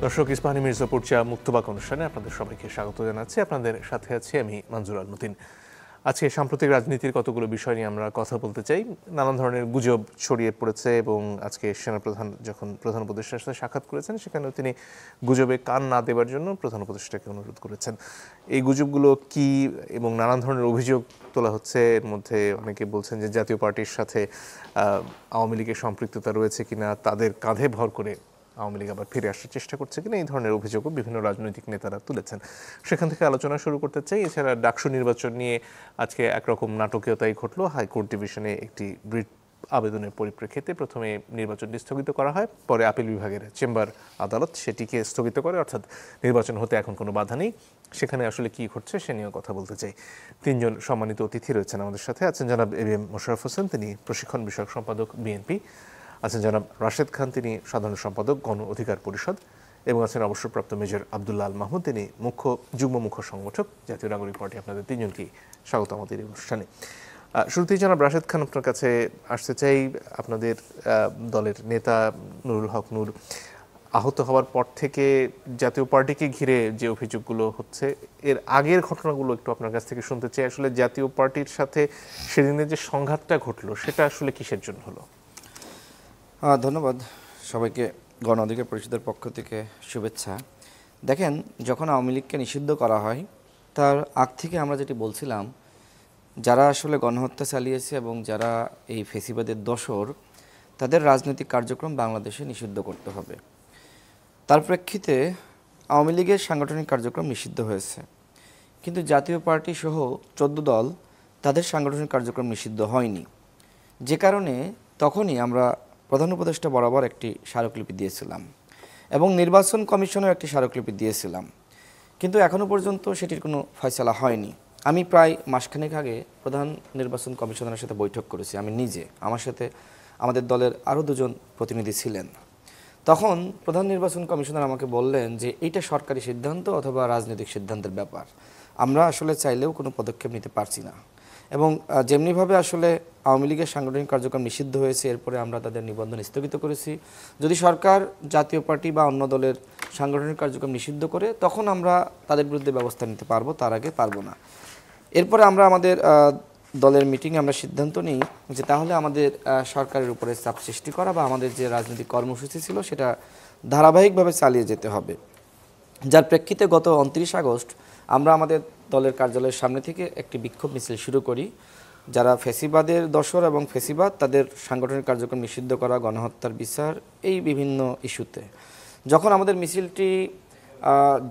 দর্শক, ইস্পাহানি মির্জা পড়চা মুক্তবাক অনুষ্ঠানে আপনাদের সবাইকে স্বাগত জানাচ্ছি। আপনাদের সাথে আছি আমি মঞ্জুর আল মতিন। আজকে সাম্প্রতিক রাজনীতির কতগুলো বিষয় নিয়ে আমরা কথা বলতে চাই। নানান ধরনের গুজব ছড়িয়ে পড়েছে এবং আজকে সেনাপ্রধান যখন প্রধান উপদেষ্টার সাথে সাক্ষাৎ করেছেন সেখানেও তিনি গুজবে কান না দেবার জন্য প্রধান উপদেষ্টাকে অনুরোধ করেছেন। এই গুজবগুলো কি এবং নানান ধরনের অভিযোগ তোলা হচ্ছে। এর মধ্যে অনেকে বলছেন যে জাতীয় পার্টির সাথে আওয়ামী লীগের সম্পৃক্ততা রয়েছে কিনা, তাদের কাঁধে ভর করে আওয়ামী লীগ আবার ফিরে আসার চেষ্টা করছে কিনা, এই ধরনের অভিযোগও বিভিন্ন রাজনৈতিক নেতারা তুলেছেন। সেখান থেকে আলোচনা শুরু করতে চাই। এছাড়া ডাকসু নির্বাচন নিয়ে আজকে একরকম নাটকীয়তাই ঘটলো। হাইকোর্ট ডিভিশনে একটি রিট আবেদনের পরিপ্রেক্ষিতে প্রথমে নির্বাচনটি স্থগিত করা হয়, পরে আপিল বিভাগের চেম্বার আদালত সেটিকে স্থগিত করে, অর্থাৎ নির্বাচন হতে এখন কোনো বাধা নেই। সেখানে আসলে কি ঘটছে সে নিয়েও কথা বলতে চাই। তিনজন সম্মানিত অতিথি রয়েছেন আমাদের সাথে। আছেন জনাব এবিএম মোশাররফ হোসেন, তিনি প্রশিক্ষণ বিষয়ক সম্পাদক বিএনপি। আছেন জনাব রাশেদ খান, তিনি সাধারণ সম্পাদক গণ অধিকার পরিষদ। এবং আছেন অবসরপ্রাপ্ত মেজর আবদুল্লাহ আল মাহমুদ, তিনি যুগ্ম মুখ্য সংগঠক জাতীয় নাগরিক পার্টি। আপনাদের তিনজনকেই স্বাগত আমাদের এই অনুষ্ঠানে। শুরুতেই জনাব রাশেদ খান, আপনার কাছে আসতে চাই। আপনাদের দলের নেতা নুরুল হক নূর আহত হওয়ার পর থেকে জাতীয় পার্টিকে ঘিরে যে অভিযোগগুলো হচ্ছে, এর আগের ঘটনাগুলো একটু আপনার কাছ থেকে শুনতে চাই। আসলে জাতীয় পার্টির সাথে সেদিনের যে সংঘাতটা ঘটলো সেটা আসলে কিসের জন্য হলো? ধন্যবাদ সবাইকে। গণ অধিকার পরিষদের পক্ষ থেকে শুভেচ্ছা। দেখেন, যখন আওয়ামী লীগকে নিষিদ্ধ করা হয় তার আগ থেকে আমরা যেটি বলছিলাম, যারা আসলে গণহত্যা চালিয়েছে এবং যারা এই ফেসিবাদের দোসর, তাদের রাজনৈতিক কার্যক্রম বাংলাদেশে নিষিদ্ধ করতে হবে। তার প্রেক্ষিতে আওয়ামী লীগের সাংগঠনিক কার্যক্রম নিষিদ্ধ হয়েছে, কিন্তু জাতীয় পার্টি সহ 14 দল তাদের সাংগঠনিক কার্যক্রম নিষিদ্ধ হয়নি। যে কারণে তখনই আমরা প্রধান উপদেষ্টা বরাবর একটি স্মারকলিপি দিয়েছিলাম এবং নির্বাচন কমিশনেও একটি স্মারকলিপি দিয়েছিলাম, কিন্তু এখনও পর্যন্ত সেটির কোনো ফয়সালা হয়নি। আমি প্রায় মাসখানেক আগে প্রধান নির্বাচন কমিশনারের সাথে বৈঠক করেছি, আমি নিজে, আমার সাথে আমাদের দলের আরও 2 জন প্রতিনিধি ছিলেন। তখন প্রধান নির্বাচন কমিশনার আমাকে বললেন যে এইটা সরকারি সিদ্ধান্ত অথবা রাজনৈতিক সিদ্ধান্তের ব্যাপার, আমরা আসলে চাইলেও কোনো পদক্ষেপ নিতে পারছি না। এবং যেমনিভাবে আসলে আওয়ামী লীগের সাংগঠনিক কার্যক্রম নিষিদ্ধ হয়েছে, এরপরে আমরা তাদের নিবন্ধন স্থগিত করেছি। যদি সরকার জাতীয় পার্টি বা অন্য দলের সাংগঠনিক কার্যক্রম নিষিদ্ধ করে, তখন আমরা তাদের বিরুদ্ধে ব্যবস্থা নিতে পারবো, তার আগে পারবো না। এরপরে আমরা আমাদের দলের মিটিংয়ে আমরা সিদ্ধান্ত নিই যে তাহলে আমাদের সরকারের উপরে চাপ সৃষ্টি করা বা আমাদের যে রাজনৈতিক কর্মসূচি ছিল সেটা ধারাবাহিকভাবে চালিয়ে যেতে হবে। যার প্রেক্ষিতে গত 29 আগস্ট আমরা আমাদের দলের কার্যালয়ের সামনে থেকে একটি বিক্ষোভ মিছিল শুরু করি, যারা ফেসিবাদের দোসর এবং ফেসিবাদ তাদের সাংগঠনিক কার্যক্রম নিষিদ্ধ করা, গণহত্যার বিচার, এই বিভিন্ন ইস্যুতে। যখন আমাদের মিছিলটি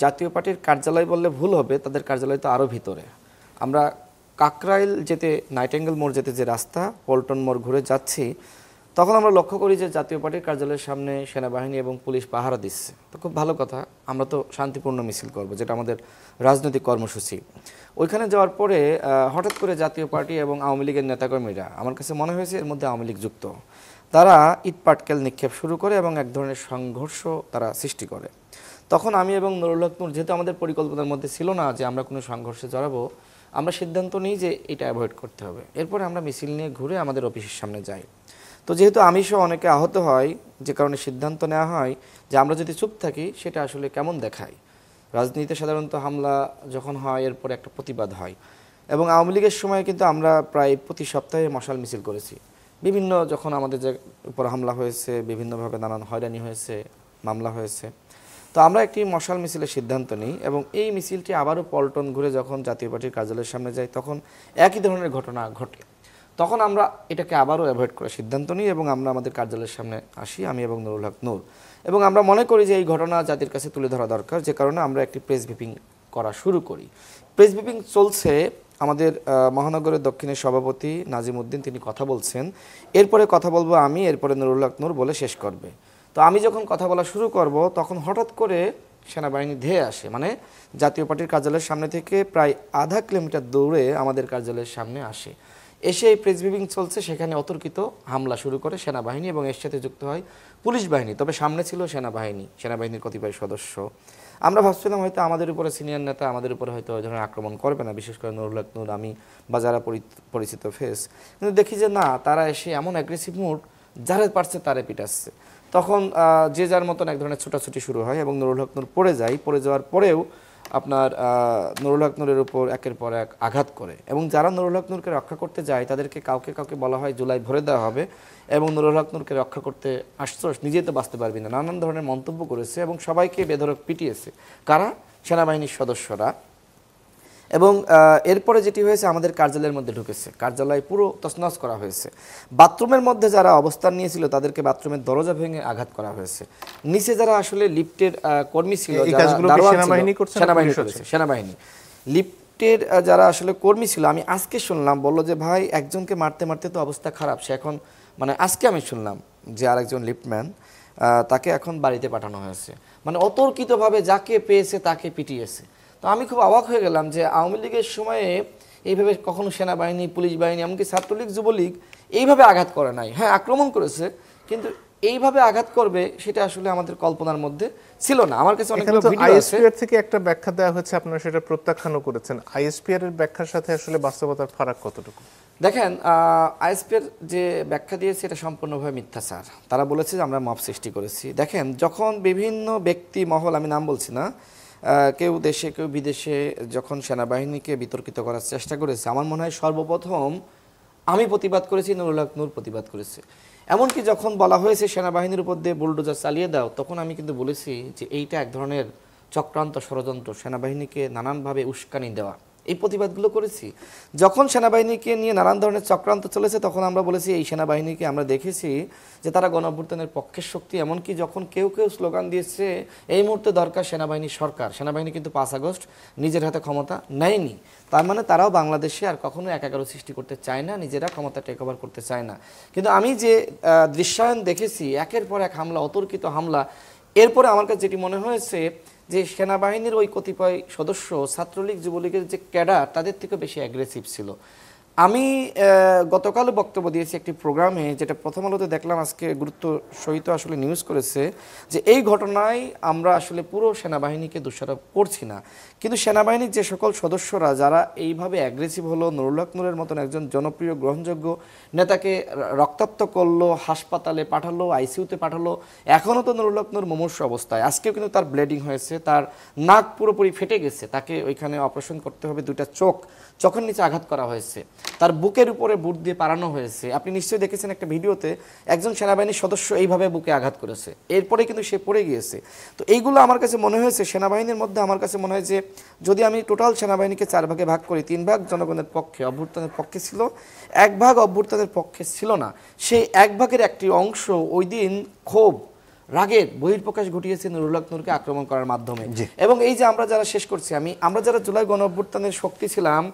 জাতীয় পার্টির কার্যালয় বললে ভুল হবে, তাদের কার্যালয় তো আরও ভিতরে, আমরা কাকরাইল যেতে, নাইটেঙ্গেল মোড় যেতে যে রাস্তা, পল্টন মোড় ঘুরে যাচ্ছি, তখন আমরা লক্ষ্য করি যে জাতীয় পার্টির কার্যালয়ের সামনে সেনাবাহিনী এবং পুলিশ পাহারা দিচ্ছে। তো খুব ভালো কথা, আমরা তো শান্তিপূর্ণ মিছিল করব, যেটা আমাদের রাজনৈতিক কর্মসূচি। ওইখানে যাওয়ার পরে হঠাৎ করে জাতীয় পার্টি এবং আওয়ামী লীগের নেতাকর্মীরা, আমার কাছে মনে হয়েছে এর মধ্যে আওয়ামী লীগ যুক্ত, তারা ইট পাটকেল নিক্ষেপ শুরু করে এবং এক ধরনের সংঘর্ষ তারা সৃষ্টি করে। তখন আমি এবং নুরুল হক নূর, যেহেতু আমাদের পরিকল্পনার মধ্যে ছিল না যে আমরা কোনো সংঘর্ষে জড়াবো, আমরা সিদ্ধান্ত নিই যে এটা অ্যাভয়েড করতে হবে। এরপরে আমরা মিছিল নিয়ে ঘুরে আমাদের অফিসের সামনে যাই। তো যেহেতু আমি সহ অনেকে আহত হয়, যে কারণে সিদ্ধান্ত নেওয়া হয় যে আমরা যদি চুপ থাকি সেটা আসলে কেমন দেখায়। রাজনীতিতে সাধারণত হামলা যখন হয় এরপরে একটা প্রতিবাদ হয়, এবং আওয়ামী লীগের সময় কিন্তু আমরা প্রায় প্রতি সপ্তাহে মশাল মিছিল করেছি। বিভিন্ন যখন আমাদের যে উপর হামলা হয়েছে, বিভিন্নভাবে নানান হয়রানি হয়েছে, মামলা হয়েছে, তো আমরা একটি মশাল মিছিলের সিদ্ধান্ত নিই এবং এই মিছিলটি আবারও পল্টন ঘুরে যখন জাতীয় পার্টির কার্যালয়ের সামনে যাই, তখন একই ধরনের ঘটনা ঘটে। তখন আমরা এটাকে আবারও অ্যাভয়েড করার সিদ্ধান্ত নিই এবং আমরা আমাদের কার্যালয়ের সামনে আসি, আমি এবং নুরুল হক নূর, এবং আমরা মনে করি যে এই ঘটনা জাতির কাছে তুলে ধরা দরকার, যে কারণে আমরা একটি প্রেস ব্রিফিং করা শুরু করি। প্রেস ব্রিফিং চলছে, আমাদের মহানগরের দক্ষিণের সভাপতি নাজিম উদ্দিন তিনি কথা বলছেন, এরপরে কথা বলবো আমি, এরপরে নুরুল হক নূর বলে শেষ করবে। তো আমি যখন কথা বলা শুরু করব, তখন হঠাৎ করে সেনাবাহিনী ধেয়ে আসে, মানে জাতীয় পার্টির কার্যালয়ের সামনে থেকে প্রায় আধা কিলোমিটার দূরে আমাদের কার্যালয়ের সামনে আসে। এসে এই প্রেস ব্রিফিং চলছে, সেখানে অতর্কিত হামলা শুরু করে সেনাবাহিনী এবং এর সাথে যুক্ত হয় পুলিশ বাহিনী, তবে সামনে ছিল সেনাবাহিনীর কতিপয় সদস্য। আমরা ভাবছিলাম হয়তো আমাদের উপরে সিনিয়র নেতা আমাদের উপরে হয়তো ওই ধরনের আক্রমণ করবে না, বিশেষ করে নুরুল হক নূর, আমি বা যারা পরিচিত ফেস, কিন্তু দেখি যে না, তারা এসে এমন অ্যাগ্রেসিভ মুড, যারা পারছে তারে পিটাচ্ছে। তখন যে যার মতন এক ধরনের ছোটাছুটি শুরু হয় এবং নুরুল হক নূর পড়ে যায়। পড়ে যাওয়ার পরেও আপনার নুরুল হক নূরের উপর একের পর এক আঘাত করে এবং যারা নুরুল হক নূরকে রক্ষা করতে যায় তাদেরকে কাউকে কাউকে বলা হয় জুলাই ভরে দেওয়া হবে এবং নুরুল হক নূরকে রক্ষা করতে আসছো, নিজেই তো বাঁচতে পারবি না, নানান ধরনের মন্তব্য করেছে এবং সবাইকে বেধড়ক পিটিয়েছে। কারা? সেনাবাহিনীর সদস্যরা। এবং এরপরে যেটি হয়েছে, আমাদের কার্যালয়ের মধ্যে ঢুকেছে, কার্যালয় পুরো তছনছ করা হয়েছে। বাথরুমের মধ্যে যারা অবস্থান নিয়েছিল তাদেরকে বাথরুমের দরজা ভেঙে আঘাত করা হয়েছে। নিচে যারা আসলে লিফটের কর্মী ছিল, সেনাবাহিনী লিফটের যারা আসলে কর্মী ছিল, আমি আজকে শুনলাম বললো যে ভাই একজনকে মারতে মারতে তো অবস্থা খারাপ, সে এখন মানে আজকে আমি শুনলাম যে আরেকজন লিফটম্যান তাকে এখন বাড়িতে পাঠানো হয়েছে। মানে অতর্কিতভাবে যাকে পেয়েছে তাকে পিটিয়েছে। তো আমি খুব অবাক হয়ে গেলাম যে আওয়ামী লীগের সময়ে এইভাবে কখনো সেনাবাহিনী, পুলিশ বাহিনী, এমনকি ছাত্রলীগ, যুবলীগ এইভাবে আঘাত করে নাই। হ্যাঁ, আক্রমণ করেছে, কিন্তু এইভাবে আঘাত করবে সেটা আসলে আমাদের কল্পনার মধ্যে ছিল না। আমার কাছে অনেকগুলো ভিডিও আছে। আইএসপিআর থেকে একটা ব্যাখ্যা দেওয়া হচ্ছে, আপনারা সেটা প্রত্যাখ্যানও করেছেন। আইএসপিআর এর ব্যাখ্যার সাথে আসলে বাস্তবতার ফারাক কতটুকু? দেখেন, আইএসপিআর যে ব্যাখ্যা দিয়েছে এটা সম্পূর্ণভাবে মিথ্যাচার। তারা বলেছে যে আমরা মব সৃষ্টি করেছি। দেখেন, যখন বিভিন্ন ব্যক্তি মহল, আমি নাম বলছি না, কেউ দেশে কেউ বিদেশে যখন সেনাবাহিনীকে বিতর্কিত করার চেষ্টা করেছে, আমার মনে হয় সর্বপ্রথম আমি প্রতিবাদ করেছি, নুরুল হক নূর প্রতিবাদ করেছে। এমনকি যখন বলা হয়েছে সেনাবাহিনীর উপর দিয়ে বুলডোজার চালিয়ে দাও, তখন আমি কিন্তু বলেছি যে এইটা এক ধরনের চক্রান্ত, ষড়যন্ত্র, সেনাবাহিনীকে নানানভাবে উস্কানি দেওয়া, এই প্রতিবাদগুলো করেছি। যখন সেনাবাহিনীকে নিয়ে নানান ধরনের চক্রান্ত চলেছে, তখন আমরা বলেছি এই সেনাবাহিনীকে আমরা দেখেছি যে তারা গণঅভ্যুত্থানের পক্ষের শক্তি। এমনকি যখন কেউ কেউ স্লোগান দিয়েছে এই মুহূর্তে দরকার সেনাবাহিনী সরকার, সেনাবাহিনী কিন্তু 5 আগস্ট নিজের হাতে ক্ষমতা নেয়নি। তার মানে তারাও বাংলাদেশে আর কখনো একাকার সৃষ্টি করতে চায় না, নিজেরা ক্ষমতা টেক ওভার করতে চায় না। কিন্তু আমি যে দৃশ্যায়ন দেখেছি, একের পর এক হামলা, অতর্কিত হামলা, এরপরে আমার কাছে যেটি মনে হয়েছে যে সেনাবাহিনীর ওই কতিপয় সদস্য ছাত্রলীগ, যুবলীগের যে ক্যাডার, তাদের থেকে বেশি অ্যাগ্রেসিভ ছিল। আমি গতকালও বক্তব্য দিয়েছি একটি প্রোগ্রামে, যেটা প্রথম আলোতে দেখলাম আজকে গুরুত্ব সহিত আসলে নিউজ করেছে, যে এই ঘটনায় আমরা আসলে পুরো সেনাবাহিনীকে দোষারোপ করছি না, কিন্তু সেনাবাহিনীর যে সকল সদস্যরা যারা এইভাবে অ্যাগ্রেসিভ হলো, নুরুল হক নূরের মতন একজন জনপ্রিয় গ্রহণযোগ্য নেতাকে রক্তাক্ত করলো, হাসপাতালে পাঠালো, আইসিইউতে পাঠালো, এখনও তো নুরুল হক নূর মুমূর্ষু অবস্থায়, আজকেও কিন্তু তার ব্লিডিং হয়েছে, তার নাক পুরোপুরি ফেটে গেছে, তাকে ওইখানে অপারেশন করতে হবে, 2টা চোখের নিচে আঘাত করা হয়েছে, তার বুকের উপরে বুট দিয়ে পাড়ানো হয়েছে। আপনি নিশ্চয়ই দেখেছেন একটা ভিডিওতে, একজন সেনাবাহিনীর সদস্য এইভাবে বুকে আঘাত করেছে, এরপরে কিন্তু সে পড়ে গিয়েছে। তো এইগুলো আমার কাছে মনে হয়েছে সেনাবাহিনীর মধ্যে, আমার কাছে মনে হয় যে যদি আমি টোটাল সেনাবাহিনীকে 4 ভাগে ভাগ করি, 3 ভাগ জনগণের পক্ষে, অভ্যুত্থানের পক্ষে ছিল, 1 ভাগ অভ্যুত্থানের পক্ষে ছিল না। সেই 1 ভাগের একটি অংশ ওই দিন ক্ষোভ, রাগের বহিঃপ্রকাশ ঘটিয়েছে নুরুল হক নূরকে আক্রমণ করার মাধ্যমে। এবং এই যে আমরা যারা শেষ করছি, আমরা যারা জুলাই গণ অভ্যুত্থানের শক্তি ছিলাম,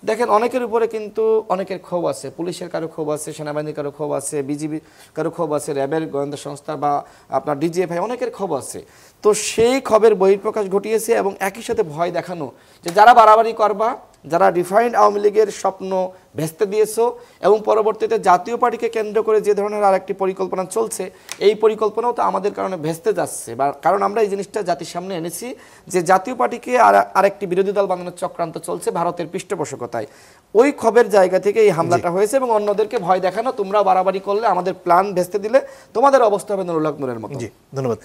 দেখেন অনেকের উপরে কিন্তু অনেকের ক্ষোভ আছে, পুলিশের কারো ক্ষোভ আছে, সেনাবাহিনীর কারো ক্ষোভ আছে, বিজিবি কারো ক্ষোভ আছে, র্যাবের গোয়েন্দা সংস্থা বা আপনার ডিজিএফআই, অনেকের ক্ষোভ আছে। তো সেই ক্ষোভের বহিঃপ্রকাশ ঘটিয়েছে এবং একই সাথে ভয় দেখানো যে যারা বাড়াবাড়ি করবা, যারা ডিফাইন্ড আওয়ামী লীগের স্বপ্ন ভেস্তে দিয়েছো এবং পরবর্তীতে জাতীয় পার্টিকে কেন্দ্র করে যে ধরনের আরেকটি পরিকল্পনা চলছে, এই পরিকল্পনাও তো আমাদের কারণে ভেস্তে যাচ্ছে। বা কারণ আমরা এই জিনিসটা জাতির সামনে এনেছি যে জাতীয় পার্টিকে আরেকটি বিরোধী দল বানানোর চক্রান্ত চলছে ভারতের পৃষ্ঠপোষকতায়। ওই ক্ষোভের জায়গা থেকে এই হামলাটা হয়েছে এবং অন্যদেরকে ভয় দেখানো, তোমরা বাড়াবাড়ি করলে, আমাদের প্ল্যান ভেস্তে দিলে তোমাদের অবস্থা হবে নুরুল হক নূরের মতো। জি, ধন্যবাদ।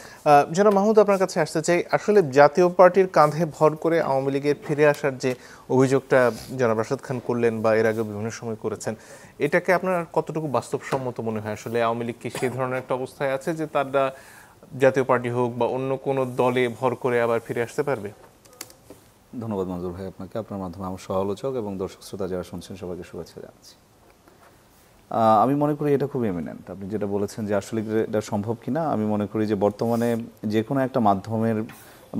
জনাব মাহমুদ, আপনার কাছে আসতে চাই, আসলে জাতীয় পার্টির কাঁধে ভর করে আওয়ামী লীগের ফিরে আসার যে অভিযোগটা জনাব রাশেদ খান করলেন বা এর আগে বিভিন্ন সময় করেছেন, এটাকে আপনার কতটুকু বাস্তবসম্মত মনে হয়? আসলে আওয়ামী লীগ কি সেই ধরনের একটা অবস্থায় আছে যে তারা জাতীয় পার্টি হোক বা অন্য কোনো দলে ভর করে আবার ফিরে আসতে পারবে? ধন্যবাদ মঞ্জুর ভাই আপনাকে, আপনার মাধ্যমে আমার সহ-আলোচক এবং দর্শক শ্রোতা যারা শুনছেন সবাইকে শুভেচ্ছা জানাচ্ছি। আমি মনে করি এটা খুব এমিনেন্ট। আপনি যেটা বলেছেন যে আসলে এটা সম্ভব কিনা, আমি মনে করি যে বর্তমানে যে কোনো একটা মাধ্যমের,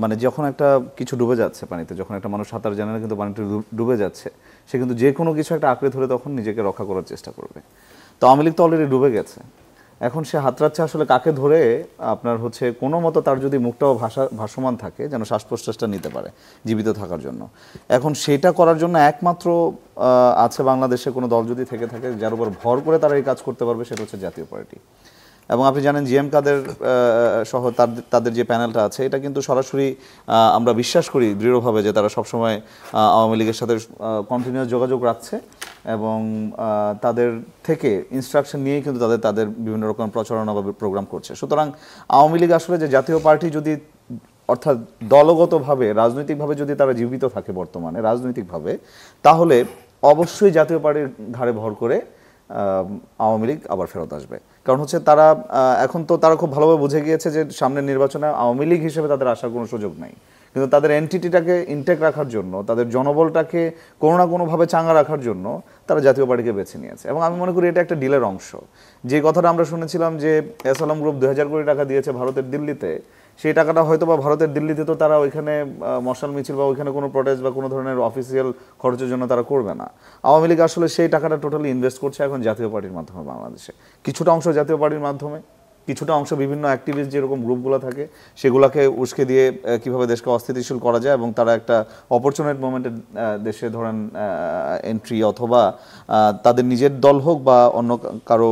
মানে যখন একটা কিছু ডুবে যাচ্ছে পানিতে, যখন একটা মানুষ সাঁতার জানে না কিন্তু পানিতে ডুবে যাচ্ছে, সে কিন্তু যে কোনো কিছু একটা আঁকড়ে ধরে তখন নিজেকে রক্ষা করার চেষ্টা করবে। তো আওয়ামী লীগ তো অলরেডি ডুবে গেছে, এখন সে হাতড়াচ্ছে আসলে কাকে ধরে, আপনার হচ্ছে কোনো মতো তার যদি মুখটাও ভাসমান থাকে যেন শ্বাস প্রশ্বাসটা নিতে পারে জীবিত থাকার জন্য। এখন সেটা করার জন্য একমাত্র আছে বাংলাদেশে কোনো দল যদি থেকে থাকে যার উপর ভর করে তারা এই কাজ করতে পারবে, সেটা হচ্ছে জাতীয় পার্টি। এবং আপনি জানেন জিএম কাদের সহ তাদের যে প্যানেলটা আছে, এটা কিন্তু সরাসরি আমরা বিশ্বাস করি দৃঢ়ভাবে যে তারা সবসময় আওয়ামী লীগের সাথে কন্টিনিউয়াস যোগাযোগ রাখছে এবং তাদের থেকে ইনস্ট্রাকশন নিয়েই কিন্তু তাদের বিভিন্ন রকম প্রচারণা বা প্রোগ্রাম করছে। সুতরাং আওয়ামী লীগ আসলে যে জাতীয় পার্টি যদি অর্থাৎ দলগতভাবে রাজনৈতিকভাবে যদি তারা জীবিত থাকে বর্তমানে রাজনৈতিকভাবে, তাহলে অবশ্যই জাতীয় পার্টির ঘাড়ে ভর করে আওয়ামী লীগ আবার ফেরত আসবে। কারণ হচ্ছে তারা এখন তো তারা খুব ভালোভাবে বুঝে গিয়েছে যে সামনের নির্বাচনে আওয়ামী লীগ হিসেবে তাদের আসার কোনো সুযোগ নাই, কিন্তু তাদের এন্টিটিটাকে ইনটেক রাখার জন্য, তাদের জনবলটাকে কোনো না কোনোভাবে চাঙ্গা রাখার জন্য তারা জাতীয় পার্টিকে বেছে নিয়েছে। এবং আমি মনে করি এটা একটা ডিলের অংশ। যে কথাটা আমরা শুনেছিলাম যে এসএলএম গ্রুপ 2000 কোটি টাকা দিয়েছে ভারতের দিল্লিতে, সেই টাকাটা হয়তো বা ভারতের দিল্লিতে তো তারা ওইখানে মশাল মিছিল বা ওইখানে কোনো প্রোটেস্ট বা কোনো ধরনের অফিসিয়াল খরচের জন্য তারা করবে না। আওয়ামী লীগ আসলে সেই টাকাটা টোটালি ইনভেস্ট করছে এখন জাতীয় পার্টির মাধ্যমে বাংলাদেশে। কিছুটা অংশ জাতীয় পার্টির মাধ্যমে, কিছুটা অংশ বিভিন্ন অ্যাক্টিভিস্ট যেরকম গ্রুপগুলো থাকে সেগুলোকে উস্কে দিয়ে কিভাবে দেশকে অস্থিতিশীল করা যায় এবং তারা একটা অপরচুনিট মোমেন্টে দেশে ধরেন এন্ট্রি অথবা তাদের নিজের দল হোক বা অন্য কারো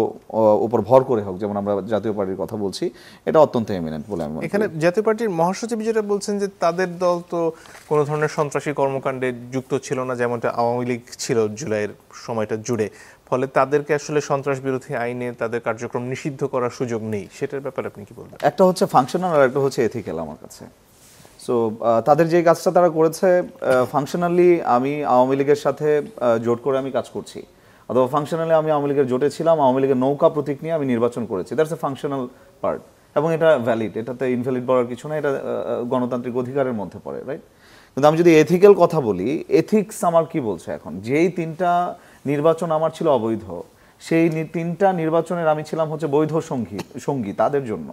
উপর ভর করে হোক, যেমন আমরা জাতীয় পার্টির কথা বলছি, এটা অত্যন্ত এমিনেন্ট বলে আমি মনে করি। এখানে জাতীয় পার্টির মহাসচিব যেটা বলছেন যে তাদের দল তো কোনো ধরনের সন্ত্রাসী কর্মকাণ্ডে যুক্ত ছিল না, যেমনটা আওয়ামী লীগ ছিল জুলাইয়ের সময়টা জুড়ে, ফলে তাদেরকে আসলে সন্ত্রাস বিরোধী আইনে তাদের কার্যক্রম নিষিদ্ধ করার সুযোগ নেই। সেটার ব্যাপারে আপনি কি বলবেন? একটা হচ্ছে ফাংশনাল আর একটা হচ্ছে এথিক্যাল আমার কাছে। সো তাদের যে কাজটা তারা করেছে, ফাংশনালি আমি আওয়ামী লীগের সাথে জোট করে আমি কাজ করছি, অথবা ফাংশনালি আমি আওয়ামী লীগের জোটে ছিলাম, আওয়ামী লীগের নৌকা প্রতীক নিয়ে আমি নির্বাচন করেছি, দ্যাটস এ ফাংশনাল পার্ট, এবং এটা ভ্যালিড, এটাতে ইনভ্যালিড বলার কিছু না, এটা গণতান্ত্রিক অধিকারের মধ্যে পড়ে, রাইট? কিন্তু আমি যদি এথিক্যাল কথা বলি, এথিক্স আমার কি বলছে এখন, যেই 3টা নির্বাচন আমার ছিল অবৈধ, সেই 3টা নির্বাচনের আমি ছিলাম হচ্ছে বৈধ সঙ্গী তাদের জন্য,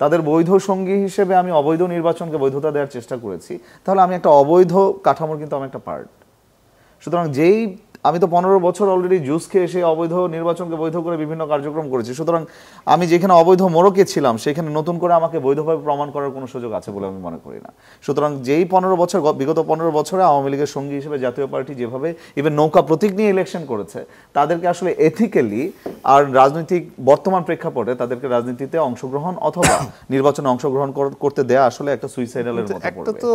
তাদের বৈধ সঙ্গী হিসেবে আমি অবৈধ নির্বাচনকে বৈধতা দেওয়ার চেষ্টা করেছি, তাহলে আমি একটা অবৈধ কাঠামোর কিন্তু আমি একটা পার্ট। সুতরাং আমি তো 15 বছর অলরেডি জুস খেয়ে এসে অবৈধ নির্বাচনকে বৈধ করে বিভিন্ন কার্যক্রম করেছি। সুতরাং আমি যেখানে অবৈধ মোড়কে ছিলাম সেখানে নতুন করে আমাকে বৈধভাবে প্রমাণ করার কোনো সুযোগ আছে বলে আমি মনে করি না। সুতরাং বিগত 15 বছরে আওয়ামী লীগের সঙ্গী হিসেবে জাতীয় পার্টি যেভাবে ইভেন নৌকা প্রতীক নিয়ে ইলেকশন করেছে, তাদেরকে আসলে এথিক্যালি আর রাজনৈতিক বর্তমান প্রেক্ষাপটে তাদেরকে রাজনীতিতে অংশগ্রহণ অথবা নির্বাচনে অংশগ্রহণ করতে দেয়া আসলে একটা সুইসাইডালের মতো পড়বে। একটা তো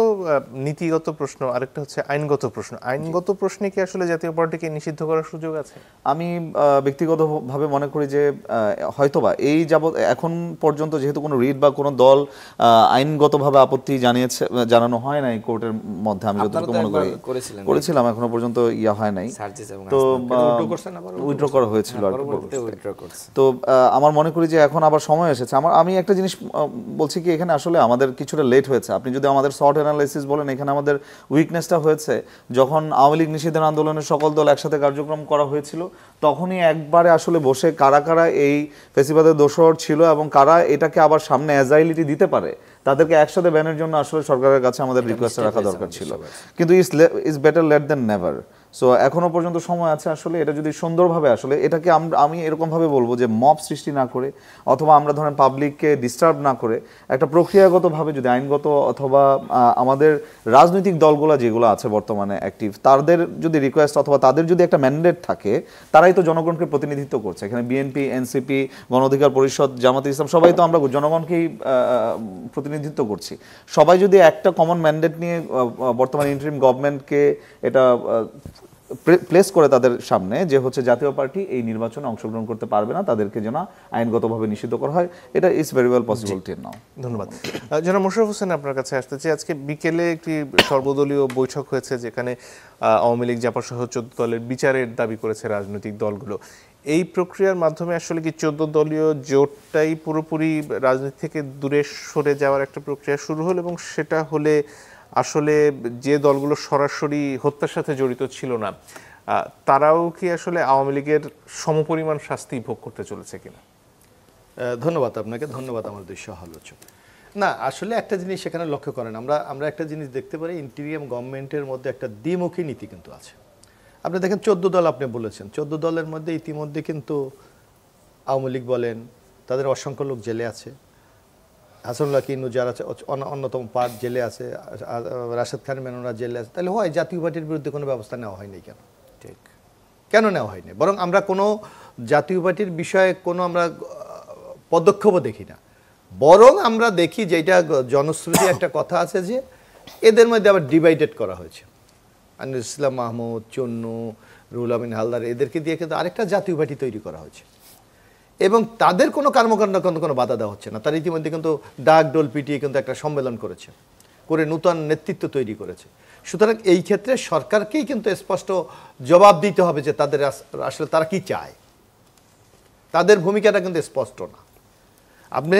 নীতিগত প্রশ্ন, আরেকটা হচ্ছে আইনগত প্রশ্ন। আইনগত প্রশ্নে কি আসলে জাতীয় পার্টিকে নিষিদ্ধ করার সুযোগ আছে? আমি ব্যক্তিগতভাবে মনে করি যে হয়তোবা এই এখন পর্যন্ত যেহেতু কোনো রিট বা কোনো দল আইনগতভাবে আপত্তি জানানো হয় নাই কোর্টের মধ্যে, আমি যতটুকু মনে করি করেছিলাম, এখনো পর্যন্ত হয় নাই, তো উইথড্র করা হয়েছিল। তো আমার মনে করি যে এখন আবার সময় এসেছে। আমি একটা জিনিস বলছি কি, এখানে আসলে আমাদের কিছুটা লেট হয়েছে। আপনি যদি আমাদের শর্ট অ্যানালাইসিস বলেন, এখানে আমাদের উইকনেসটা হয়েছে যখন আওয়ামী লীগ নিষিদ্ধের আন্দোলনের সকল দল একসাথে কার্যক্রম করা হয়েছিল, তখনই একবারে আসলে বসে কারা কারা এই ফেসিবাদের দোষর ছিল এবং কারা এটাকে আবার সামনে অ্যাজাইলিটি দিতে পারে, তাদেরকে একসাথে ব্যানের জন্য আসলে সরকারের কাছে আমাদের রিকোয়েস্ট রাখা দরকার ছিল। কিন্তু is better late than never. So এখনো পর্যন্ত সময় আছে আসলে, এটা যদি সুন্দরভাবে আসলে এটাকে আমি এরকমভাবে বলবো যে মব সৃষ্টি না করে অথবা আমরা ধরেন পাবলিককে ডিস্টার্ব না করে একটা প্রক্রিয়াগতভাবে যদি আইনগত অথবা আমাদের রাজনৈতিক দলগুলো যেগুলো আছে বর্তমানে অ্যাক্টিভ, তাদের যদি রিকোয়েস্ট অথবা তাদের যদি একটা ম্যান্ডেট থাকে, তারাই তো জনগণকে প্রতিনিধিত্ব করছে। এখানে বিএনপি, এনসিপি, গণ অধিকার পরিষদ, জামাতে ইসলাম সবাই তো আমরা জনগণকেই প্রতিনিধিত্ব করছি। সবাই যদি একটা কমন ম্যান্ডেট নিয়ে বর্তমান ইন্টারিম গভর্নমেন্টকে এটা প্লেস করে তাদের সামনে যে হচ্ছে জাতীয় পার্টি এই নির্বাচনে অংশগ্রহণ করতে পারবে না, তাদেরকে যেন আইনগতভাবে নিষিদ্ধ করা হয়, এটা is very well possible till now. ধন্যবাদ। জনাব মোশাররফ হোসেন, আপনার কাছে আসতে চাই। আজকে বিকেলে একটি সর্বদলীয় বৈঠক হয়েছে যেখানে আওয়ামী লীগ, জাপা সহ 14 দলের বিচারের দাবি করেছে রাজনৈতিক দলগুলো। এই প্রক্রিয়ার মাধ্যমে আসলে কি 14 দলীয় জোটটাই পুরোপুরি রাজনীতি থেকে দূরে সরে যাওয়ার একটা প্রক্রিয়া শুরু হলো, এবং সেটা হলে আসলে যে দলগুলো সরাসরি হত্যার সাথে জড়িত ছিল না তারাও কি আসলে আওয়ামী লীগের সমপরিমাণ শাস্তি ভোগ করতে চলেছে কিনা? ধন্যবাদ আপনাকে, ধন্যবাদ আমার দুই সহ-আলোচক। না, আসলে একটা জিনিস সেখানে লক্ষ্য করেন, আমরা একটা জিনিস দেখতে পারি, ইন্টিরিয়াম গভর্নমেন্টের মধ্যে একটা দ্বিমুখী নীতি কিন্তু আছে। আপনি দেখেন 14 দল আপনি বলেছেন, 14 দলের মধ্যে ইতিমধ্যে কিন্তু আওয়ামী লীগ বলেন, তাদের অসংখ্য লোক জেলে আছে। হাসানুল্লাহ কিনু যারা অন্যতম পার্ট জেলে আছে, রাশেদ খান মেননরা জেলে আছে। তাহলে হয় জাতীয় পার্টির বিরুদ্ধে কোনো ব্যবস্থা নেওয়া হয়নি কেন? ঠিক, কেন নেওয়া হয়নি? বরং আমরা কোনো জাতীয় পার্টির বিষয়ে কোনো আমরা পদক্ষেপও দেখি না, বরং আমরা দেখি যেটা জনশ্রুতি একটা কথা আছে যে এদের মধ্যে আবার ডিভাইডেড করা হয়েছে। আনিসুল ইসলাম মাহমুদ, চন্নু, রুহুল আমিন হালদার এদেরকে দিয়ে কিন্তু আরেকটা জাতীয় পার্টি তৈরি করা হয়েছে এবং তাদের কোনো কর্মকাণ্ড কোনো বাধা দেওয়া হচ্ছে না। তারা ইতিমধ্যে কিন্তু ডাক ডোল পিটিয়ে কিন্তু একটা সম্মেলন করেছে, করে নূতন নেতৃত্ব তৈরি করেছে। সুতরাং এই ক্ষেত্রে সরকারকেই কিন্তু স্পষ্ট জবাব দিতে হবে যে তাদের আসলে তারা কি চায়, তাদের ভূমিকাটা কিন্তু স্পষ্ট না। আপনি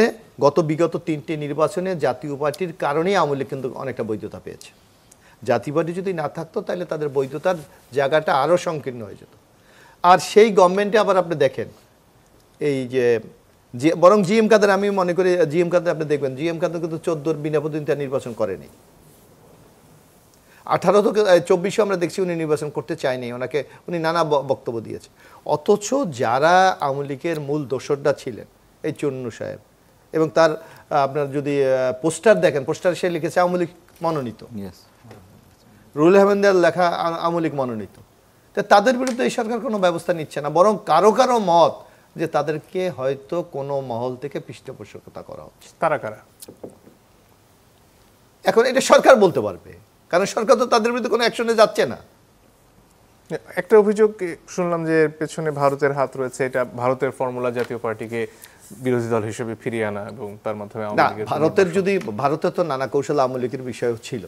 বিগত 3টে নির্বাচনে জাতীয় পার্টির কারণেই আওয়ামী লীগ কিন্তু অনেকটা বৈধতা পেয়েছে। জাতীয় পার্টি যদি না থাকতো তাহলে তাদের বৈধতার জায়গাটা আরও সংকীর্ণ হয়ে যেত। আর সেই গভর্নমেন্টে আবার আপনি দেখেন এই যে বরং জিএম কাদের, আমি মনে করি জিএম কাদের আপনি দেখবেন জিএম কাদের কিন্তু 14 বিনা প্রতিদ্বন্দ্বিতা নির্বাচন করেনি, 18 থেকে 24 আমরা দেখছি উনি নির্বাচন করতে চায়নি, ওনাকে উনি নানা বক্তব্য দিয়েছে। অথচ যারা আওয়ামী লীগের মূল দোসররা ছিলেন এই চন্নু সাহেব এবং তার আপনার যদি পোস্টার দেখেন, পোস্টার সে লিখেছে আওয়ামী লীগ মনোনীত, রুহুল আহমেদের লেখা আওয়ামী লীগ মনোনীত। তো তাদের বিরুদ্ধে এই সরকার কোনো ব্যবস্থা নিচ্ছে না, বরং কারো কারো মত যে তাদেরকে হয়তো কোনো মহল থেকে পৃষ্ঠপোষকতা করা হচ্ছে। তারা কারা? এখন এটা সরকার বলতে পারবে, কারণ সরকার তো তাদের বিরুদ্ধে কোনো অ্যাকশনে যাচ্ছে না। একটা অভিযোগ শুনলাম যে পেছনে ভারতের হাত রয়েছে, এটা ভারতের ফর্মুলা জাতীয় পার্টিকে বিরোধী দল হিসেবে ফিরিয়ে আনা এবং তার মাধ্যমে ভারতের তো নানা কৌশল আওয়ামী লীগের বিষয় ছিল।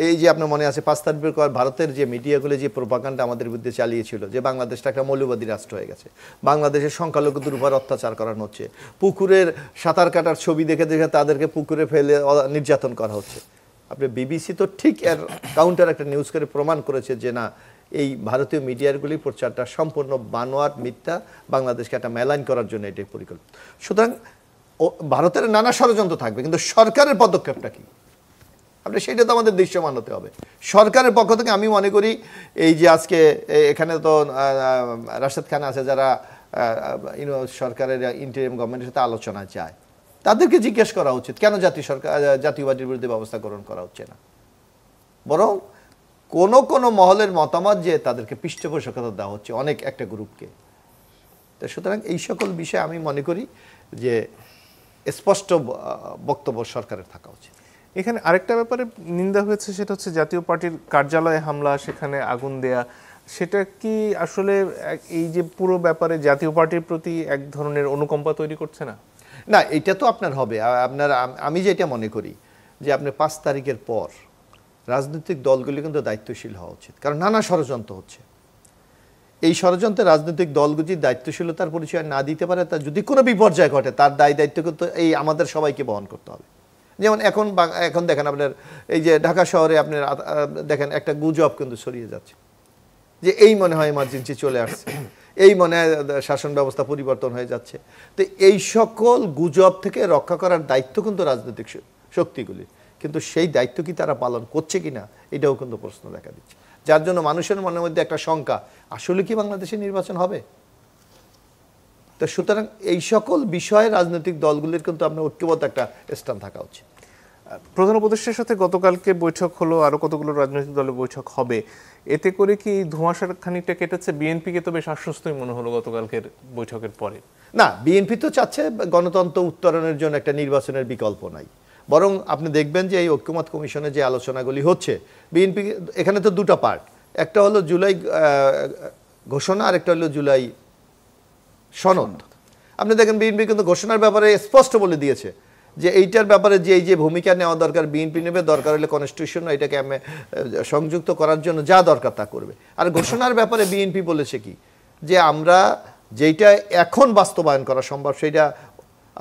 এই যে আপনার মনে আছে 5 তারিখের পর ভারতের যে মিডিয়াগুলো যে প্রোপাগান্ডা আমাদের বিরুদ্ধে চালিয়েছিল যে বাংলাদেশটা একটা মৌলবাদী রাষ্ট্র হয়ে গেছে, বাংলাদেশের সংখ্যালঘুদের উপর অত্যাচার করানো হচ্ছে, পুকুরের সাঁতার কাটার ছবি দেখে দেখে তাদেরকে পুকুরে ফেলে নির্যাতন করা হচ্ছে। আপনি বিবিসি তো ঠিক এর কাউন্টার একটা নিউজ করে প্রমাণ করেছে যে না, এই ভারতীয় মিডিয়াগুলির প্রচারটা সম্পূর্ণ বানোয়াট, মিথ্যা, বাংলাদেশকে একটা মেলাইন করার জন্য এটাই পরিকল্পনা। সুতরাং ভারতের নানা ষড়যন্ত্র থাকবে, কিন্তু সরকারের পদক্ষেপটা কি আপনি সেটা তো আমাদের দৃশ্যমান হতে হবে। সরকারের পক্ষ থেকে আমি মনে করি এই যে আজকে এখানে তো রাশেদ খান আছে, যারা সরকারের ইন্টারিম গভর্নমেন্টের সাথে আলোচনা চায়, তাদেরকে জিজ্ঞেস করা উচিত কেন জাতীয় পার্টির বিরুদ্ধে ব্যবস্থা গ্রহণ করা হচ্ছে না, বরং কোন মহলের মতামত যে তাদেরকে পৃষ্ঠপোষকতা দেওয়া হচ্ছে অনেক একটা গ্রুপকে। তো সুতরাং এই সকল বিষয়ে আমি মনে করি যে স্পষ্ট বক্তব্য সরকারের থাকা উচিত। এখানে আরেকটা ব্যাপারে নিন্দা হয়েছে, সেটা হচ্ছে জাতীয় পার্টির কার্যালয়ে হামলা, সেখানে আগুন দেয়া। সেটা কি আসলে এই যে পুরো ব্যাপারে জাতীয় পার্টির প্রতি এক ধরনের অনুকম্পা তৈরি করছে না? না, এটা তো আপনার হবে। আমি যেটা মনে করি যে আপনি 5 তারিখের পর রাজনৈতিক দলগুলি কিন্তু দায়িত্বশীল হওয়া উচিত, কারণ নানা ষড়যন্ত্র হচ্ছে। এই ষড়যন্ত্রে রাজনৈতিক দলগুলি দায়িত্বশীলতার পরিচয় না দিতে পারে, তার যদি কোনো বিপর্যয় ঘটে তার দায়িত্ব কিন্তু এই আমাদের সবাইকে বহন করতে হবে। যেমন এখন দেখেন আপনার এই যে ঢাকা শহরে আপনার দেখেন একটা গুজব কিন্তু ছড়িয়ে যাচ্ছে যে এই মনে হয় এমার্জেন্সি চলে আসছে, এই মনে হয় শাসন ব্যবস্থা পরিবর্তন হয়ে যাচ্ছে। তো এই সকল গুজব থেকে রক্ষা করার দায়িত্ব কিন্তু রাজনৈতিক শক্তিগুলি, কিন্তু সেই দায়িত্ব কি তারা পালন করছে কিনা এটাও কিন্তু প্রশ্ন দেখা দিচ্ছে, যার জন্য মানুষের মনের মধ্যে একটা শঙ্কা, আসলে কি বাংলাদেশে নির্বাচন হবে? তো সুতরাং এই সকল বিষয়ে রাজনৈতিক দলগুলির কিন্তু আপনার ঐক্যবদ্ধ একটা স্থান থাকা উচিত। প্রধান উপদেষ্টার সাথে গতকালকে বৈঠক হলো, আরো কতগুলো রাজনৈতিক দলের বৈঠক হবে, এতে করে কি ধোঁয়াশার খানিকটা কেটেছে? বিএনপিকে তো বেশ আশ্বস্তই মনে হলো গতকালকের বৈঠকের পরে। না, বিএনপি তো চাচ্ছে গণতন্ত্র উত্তরণের জন্য একটা নির্বাচনের বিকল্প নাই, বরং আপনি দেখবেন যে এই ঐক্যমত কমিশনে যে আলোচনাগুলি হচ্ছে, বিএনপি এখানে তো দুটো পার্ট, একটা হলো জুলাই ঘোষণা আর একটা হলো জুলাই সনদ। আপনি দেখেন বিএনপি কিন্তু ঘোষণার ব্যাপারে স্পষ্ট বলে দিয়েছে যে এইটার ব্যাপারে যে এই যে ভূমিকা নেওয়া দরকার বিএনপি নেবে, দরকার হলে কনস্টিটিউশন এটাকে সংযুক্ত করার জন্য যা দরকার তা করবে। আর ঘোষণার ব্যাপারে বিএনপি বলেছে কি, যে আমরা যেটা এখন বাস্তবায়ন করা সম্ভব সেটা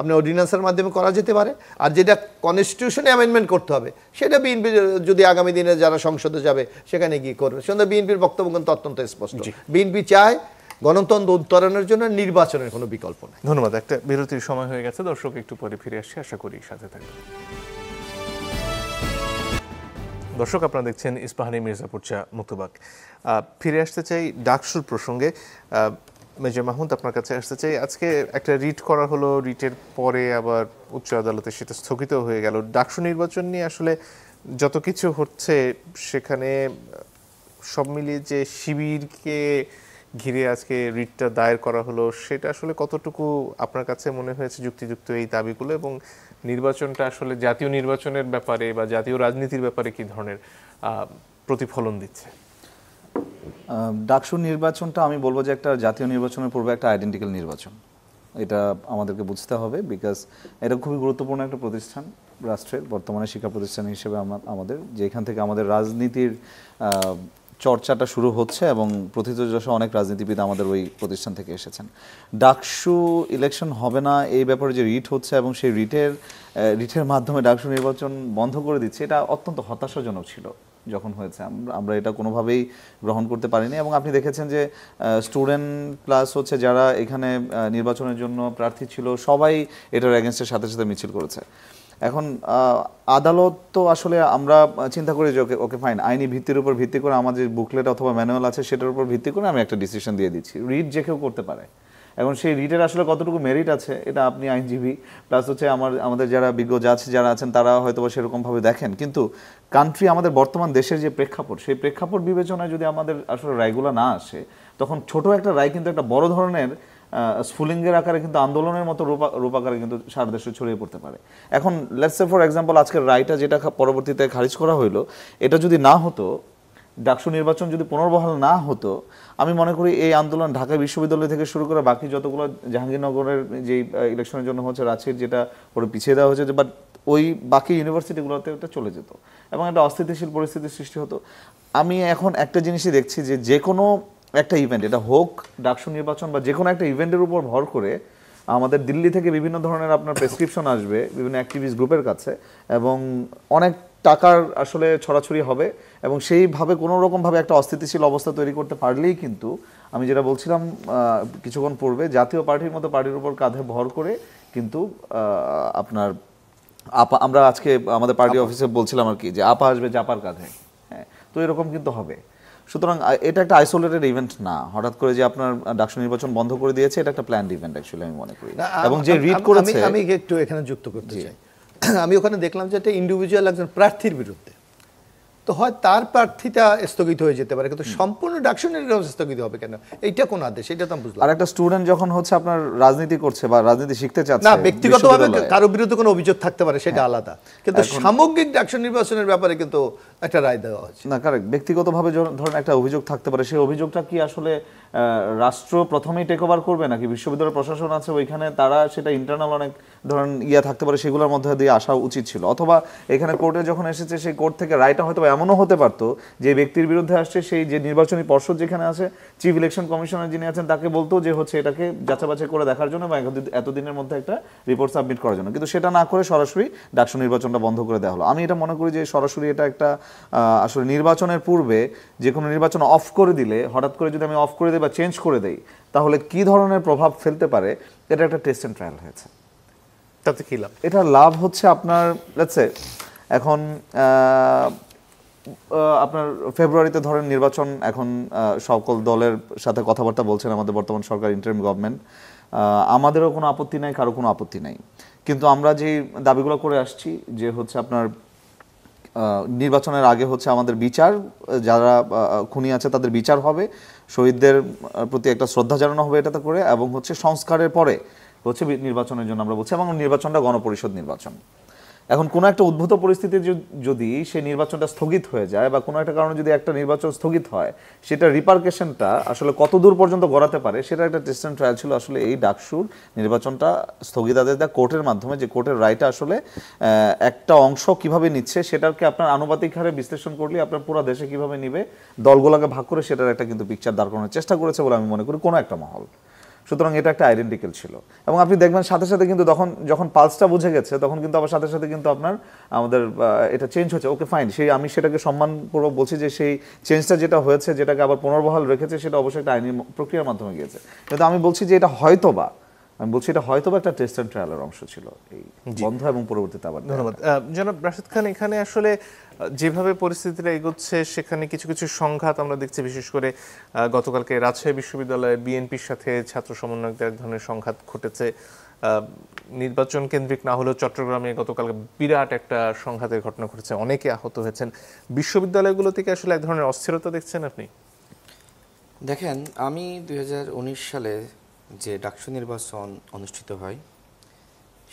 আপনি অর্ডিন্যান্সের মাধ্যমে করা যেতে পারে, আর যেটা কনস্টিটিউশনে অ্যামেন্ডমেন্ট করতে হবে সেটা বিএনপি যদি আগামী দিনে যারা সংসদে যাবে সেখানে গিয়ে করবে। সুতরাং বিএনপির বক্তব্য কিন্তু অত্যন্ত স্পষ্ট, বিএনপি চায় গণতন্ত্র উত্তরণের জন্য নির্বাচনের কোনো বিকল্প নেই। ধন্যবাদ। একটা বিরতির সময় হয়ে গেছে, দর্শক একটু পরে ফিরে আসছি, আশা করি সাথে থাকবেন। দর্শক আপনারা দেখছেন ইস্পাহানি মির্জাপুর চা মুক্তবাক। ফিরে আসতে চাই ডাকসুর প্রসঙ্গে। মেজর মাহমুদ, আপনার কাছে আসতে চাই। আজকে একটা রিট করা হলো, রিটের পরে আবার উচ্চ আদালতে সেটা স্থগিত হয়ে গেল। ডাকসু নির্বাচন নিয়ে আসলে যত কিছু হচ্ছে সেখানে সব মিলিয়ে যে শিবিরকে ঘিরে আজকে রিটটা দায়ের করা হলো, সেটা আসলে কতটুকু আপনার কাছে মনে হয়েছে যুক্তিযুক্ত এই দাবিগুলো, এবং নির্বাচনটা আসলে জাতীয় নির্বাচনের ব্যাপারে বা জাতীয় রাজনীতির ব্যাপারে কি ধরনের প্রতিফলন দিচ্ছে? ডাকসুর নির্বাচনটা আমি বলবো যে একটা জাতীয় নির্বাচনের পূর্বে একটা আইডেন্টিক্যাল নির্বাচন, এটা আমাদেরকে বুঝতে হবে। বিকজ এটা খুবই গুরুত্বপূর্ণ একটা প্রতিষ্ঠান রাষ্ট্রের, বর্তমানে শিক্ষা প্রতিষ্ঠান হিসেবে আমাদের যেখান থেকে আমাদের রাজনীতির চর্চাটা শুরু হচ্ছে, এবং প্রথিতযশা অনেক রাজনীতিবিদ আমাদের ওই প্রতিষ্ঠান থেকে এসেছেন। ডাকসু ইলেকশন হবে না এই ব্যাপারে যে রিট হচ্ছে, এবং সেই রিটের মাধ্যমে ডাকসু নির্বাচন বন্ধ করে দিচ্ছে, এটা অত্যন্ত হতাশাজনক ছিল যখন হয়েছে। আমরা এটা কোনোভাবেই গ্রহণ করতে পারিনি। এবং আপনি দেখেছেন যে স্টুডেন্ট প্লাস হচ্ছে যারা এখানে নির্বাচনের জন্য প্রার্থী ছিল, সবাই এটার এগেনস্টের সাথে সাথে মিছিল করেছে। এখন আদালত তো আসলে আমরা চিন্তা করি যে ওকে ফাইন, আইনি ভিত্তির উপর ভিত্তি করে আমাদের বুকলেট অথবা ম্যানুয়াল আছে সেটার উপর ভিত্তি করে আমি একটা ডিসিশন দিয়ে দিচ্ছি। রিট যে কেউ করতে পারে। এখন সেই রিটের আসলে কতটুকু মেরিট আছে এটা আপনি আইনজীবী প্লাস হচ্ছে আমাদের যারা বিজ্ঞ জাজ যারা আছেন তারা হয়তো সেরকমভাবে দেখেন, কিন্তু কান্ট্রি আমাদের বর্তমান দেশের যে প্রেক্ষাপট, সেই প্রেক্ষাপট বিবেচনায় যদি আমাদের আসলে রায়গুলো না আসে, তখন ছোট একটা রায় কিন্তু একটা বড় ধরনের স্ফুলিঙ্গের আকারে কিন্তু আন্দোলনের মতো রূপ আকারে কিন্তু সারা দেশে ছড়িয়ে পড়তে পারে। এখন লেটস সে ফর এক্সাম্পল আজকের রায়টা যেটা পরবর্তীতে খারিজ করা হইলো, এটা যদি না হতো, ডাকসু নির্বাচন যদি পুনর্বহাল না হতো, আমি মনে করি এই আন্দোলন ঢাকা বিশ্ববিদ্যালয় থেকে শুরু করে বাকি যতগুলো জাহাঙ্গীরনগরের যে ইলেকশনের জন্য হচ্ছে, রাজশাহীর যেটা পরে পিছিয়ে দেওয়া হয়েছে, বাট ওই বাকি ইউনিভার্সিটিগুলোতে ওটা চলে যেত এবং একটা অস্থিতিশীল পরিস্থিতির সৃষ্টি হতো। আমি এখন একটা জিনিসই দেখছি যে কোনো একটা ইভেন্ট, এটা হোক ডাকসু নির্বাচন বা যে কোনো একটা ইভেন্টের উপর ভর করে আমাদের দিল্লি থেকে বিভিন্ন ধরনের আপনার প্রেসক্রিপশন আসবে বিভিন্ন অ্যাক্টিভিস্ট গ্রুপের কাছে, এবং অনেক টাকার আসলে ছড়াছড়ি হবে, এবং সেইভাবে কোনো রকমভাবে একটা অস্থিতিশীল অবস্থা তৈরি করতে পারলেই কিন্তু আমি যেটা বলছিলাম কিছুক্ষণ পূর্বে, জাতীয় পার্টির মতো পার্টির উপর কাঁধে ভর করে কিন্তু আপনার আমরা আজকে আমাদের পার্টি অফিসে বলছিলাম আর কি, যে আপা আসবে জাপার কাঁধে, হ্যাঁ, তো এরকম কিন্তু হবে। সুতরাং এটা একটা আইসোলেটেড ইভেন্ট না, হঠাৎ করে যে আপনার ডাকসু নির্বাচন বন্ধ করে দিয়েছে, এটা একটা প্ল্যান্ড ইভেন্ট অ্যাকচুয়ালি আমি মনে করি। এবং যে রিড করেছে, আমি একটু এখানে যুক্ত করতে চাই। আমি ওখানে দেখলাম যে একটা ইন্ডিভিজুয়াল একজন প্রার্থীর বিরুদ্ধে, তো হয় তার প্রার্থীটা স্থগিত হয়ে যেতে পারে, কিন্তু সম্পূর্ণ ডাকসু নির্বাচন স্থগিত হবে কেন? এইটা কোন আদেশ? এটা তো আমি বুঝলাম। আর একটা স্টুডেন্ট যখন হচ্ছে আপনার রাজনীতি করছে বা রাজনীতি শিখতে চাচ্ছে, না, ব্যক্তিগতভাবে কারো বিরুদ্ধে কোনো অভিযোগ থাকতে পারে, সেটা আলাদা, কিন্তু সামগ্রিক ডাকসু নির্বাচনের ব্যাপারে কিন্তু একটা রায় দেওয়া হয়েছে। না, কারেক্ট। ব্যক্তিগতভাবে ধরেন একটা অভিযোগ থাকতে পারে, সেই অভিযোগটা কি আসলে রাষ্ট্র প্রথমেই টেক ওভার করবে, নাকি বিশ্ববিদ্যালয় প্রশাসন আছে ওইখানে তারা সেটা ইন্টারনাল অনেক ধরেন থাকতে পারে, সেগুলোর মধ্যে দিয়ে আসা উচিত ছিল। অথবা এখানে কোর্টে যখন এসেছে, সেই কোর্ট থেকে রায়টা হয়তো এমনও হতে পারতো যে ব্যক্তির বিরুদ্ধে আসছে, সেই যে নির্বাচনী পর্ষদ যেখানে আছে, চিফ ইলেকশন কমিশনার যিনি আছেন, তাকে বলতো যে হচ্ছে এটাকে যাচাবাছাই করে দেখার জন্য বা এতদিনের মধ্যে একটা রিপোর্ট সাবমিট করার জন্য, কিন্তু সেটা না করে সরাসরি ডাকসু নির্বাচনটা বন্ধ করে দেওয়া হলো। আমি এটা মনে করি যে সরাসরি এটা একটা আসলে নির্বাচনের পূর্বে যে কোনো নির্বাচন অফ করে দিলে, হঠাৎ করে যদি আমি অফ করে দিই বা চেঞ্জ করে দেই, তাহলে কি ধরনের প্রভাব ফেলতে পারে, এটা একটা টেস্ট এন্ড ট্রায়াল হয়েছে। তাতে কি লাভ? এটা লাভ হচ্ছে আপনার লেটস সে এখন আপনার ফেব্রুয়ারিতে ধরেন নির্বাচন, এখন সকল দলের সাথে কথাবার্তা বলছেন আমাদের বর্তমান সরকার, ইন্টারিম গভর্নমেন্ট। আমাদেরও কোনো আপত্তি নাই, কারো কোনো আপত্তি নাই, কিন্তু আমরা যে দাবিগুলো করে আসছি যে হচ্ছে আপনার নির্বাচনের আগে হচ্ছে আমাদের বিচার, যারা খুনি আছে তাদের বিচার হবে, শহীদদের প্রতি একটা শ্রদ্ধা জানানো হবে এটাতে করে, এবং হচ্ছে সংস্কারের পরে হচ্ছে নির্বাচনের জন্য আমরা বলছি, এবং নির্বাচনটা গণপরিষদ নির্বাচন। এখন কোনো একটা উদ্ভূত পরিস্থিতি যদি সেই নির্বাচনটা স্থগিত হয়ে যায়, বা কোনো একটা কারণে যদি একটা নির্বাচন স্থগিত হয়, সেটা রিপারকেশনটা আসলে কত দূর পর্যন্ত গড়াতে পারে, সেটা একটা টেস্ট এন্ড ট্রায়াল ছিল আসলে এই ডাকসুর নির্বাচনটা স্থগিতাদেশ দেওয়া কোর্টের মাধ্যমে, যে কোর্টের রায়টা আসলে একটা অংশ কিভাবে নিচ্ছে সেটাকে আপনার আনুপাতিক হারে বিশ্লেষণ করলে আপনার পুরো দেশে কিভাবে নিবে, দলগুলোকে ভাগ করে সেটার একটা কিন্তু পিকচার দাঁড় করানোর চেষ্টা করেছে বলে আমি মনে করি কোনো একটা মহল। সুতরাং এটা একটা আইডেন্টিক্যাল ছিল, এবং আপনি দেখবেন সাথে সাথে কিন্তু যখন পালসটা বুঝে গেছে, তখন কিন্তু আবার সাথে সাথে কিন্তু আপনার আমাদের এটা চেঞ্জ হচ্ছে। ওকে ফাইন, আমি সেটাকে সম্মানপূর্বক বলছি যে সেই চেঞ্জটা যেটা হয়েছে, যেটাকে আবার পুনর্বহাল রেখেছে, সেটা অবশ্যই একটা আইনি প্রক্রিয়ার মাধ্যমে গিয়েছে। কিন্তু আমি বলছি যে এটা হয়তোবা একটা টেস্ট এন্ড ট্রায়ালের অংশ ছিল এই বন্ধ, এবং পরবর্তীতে আবার। ধন্যবাদ জনাব রাশেদ খান। এখানে আসলে যেভাবে পরিস্থিতিটা এগোচ্ছে, সেখানে কিছু কিছু সংঘাত আমরা দেখছি, বিশেষ করে গতকালকে রাজশাহী বিশ্ববিদ্যালয়ের বিএনপির সাথে ছাত্র সমন্বয়কদের এক ধরনের সংঘাত ঘটেছে। নির্বাচন কেন্দ্রিক না হলেও চট্টগ্রামে গতকালকে বিরাট একটা সংঘাতের ঘটনা ঘটেছে, অনেকে আহত হয়েছেন। বিশ্ববিদ্যালয়গুলো থেকে আসলে এক ধরনের অস্থিরতা দেখছেন আপনি? দেখেন, আমি 2019 সালে যে ডাকসু নির্বাচন অনুষ্ঠিত হয়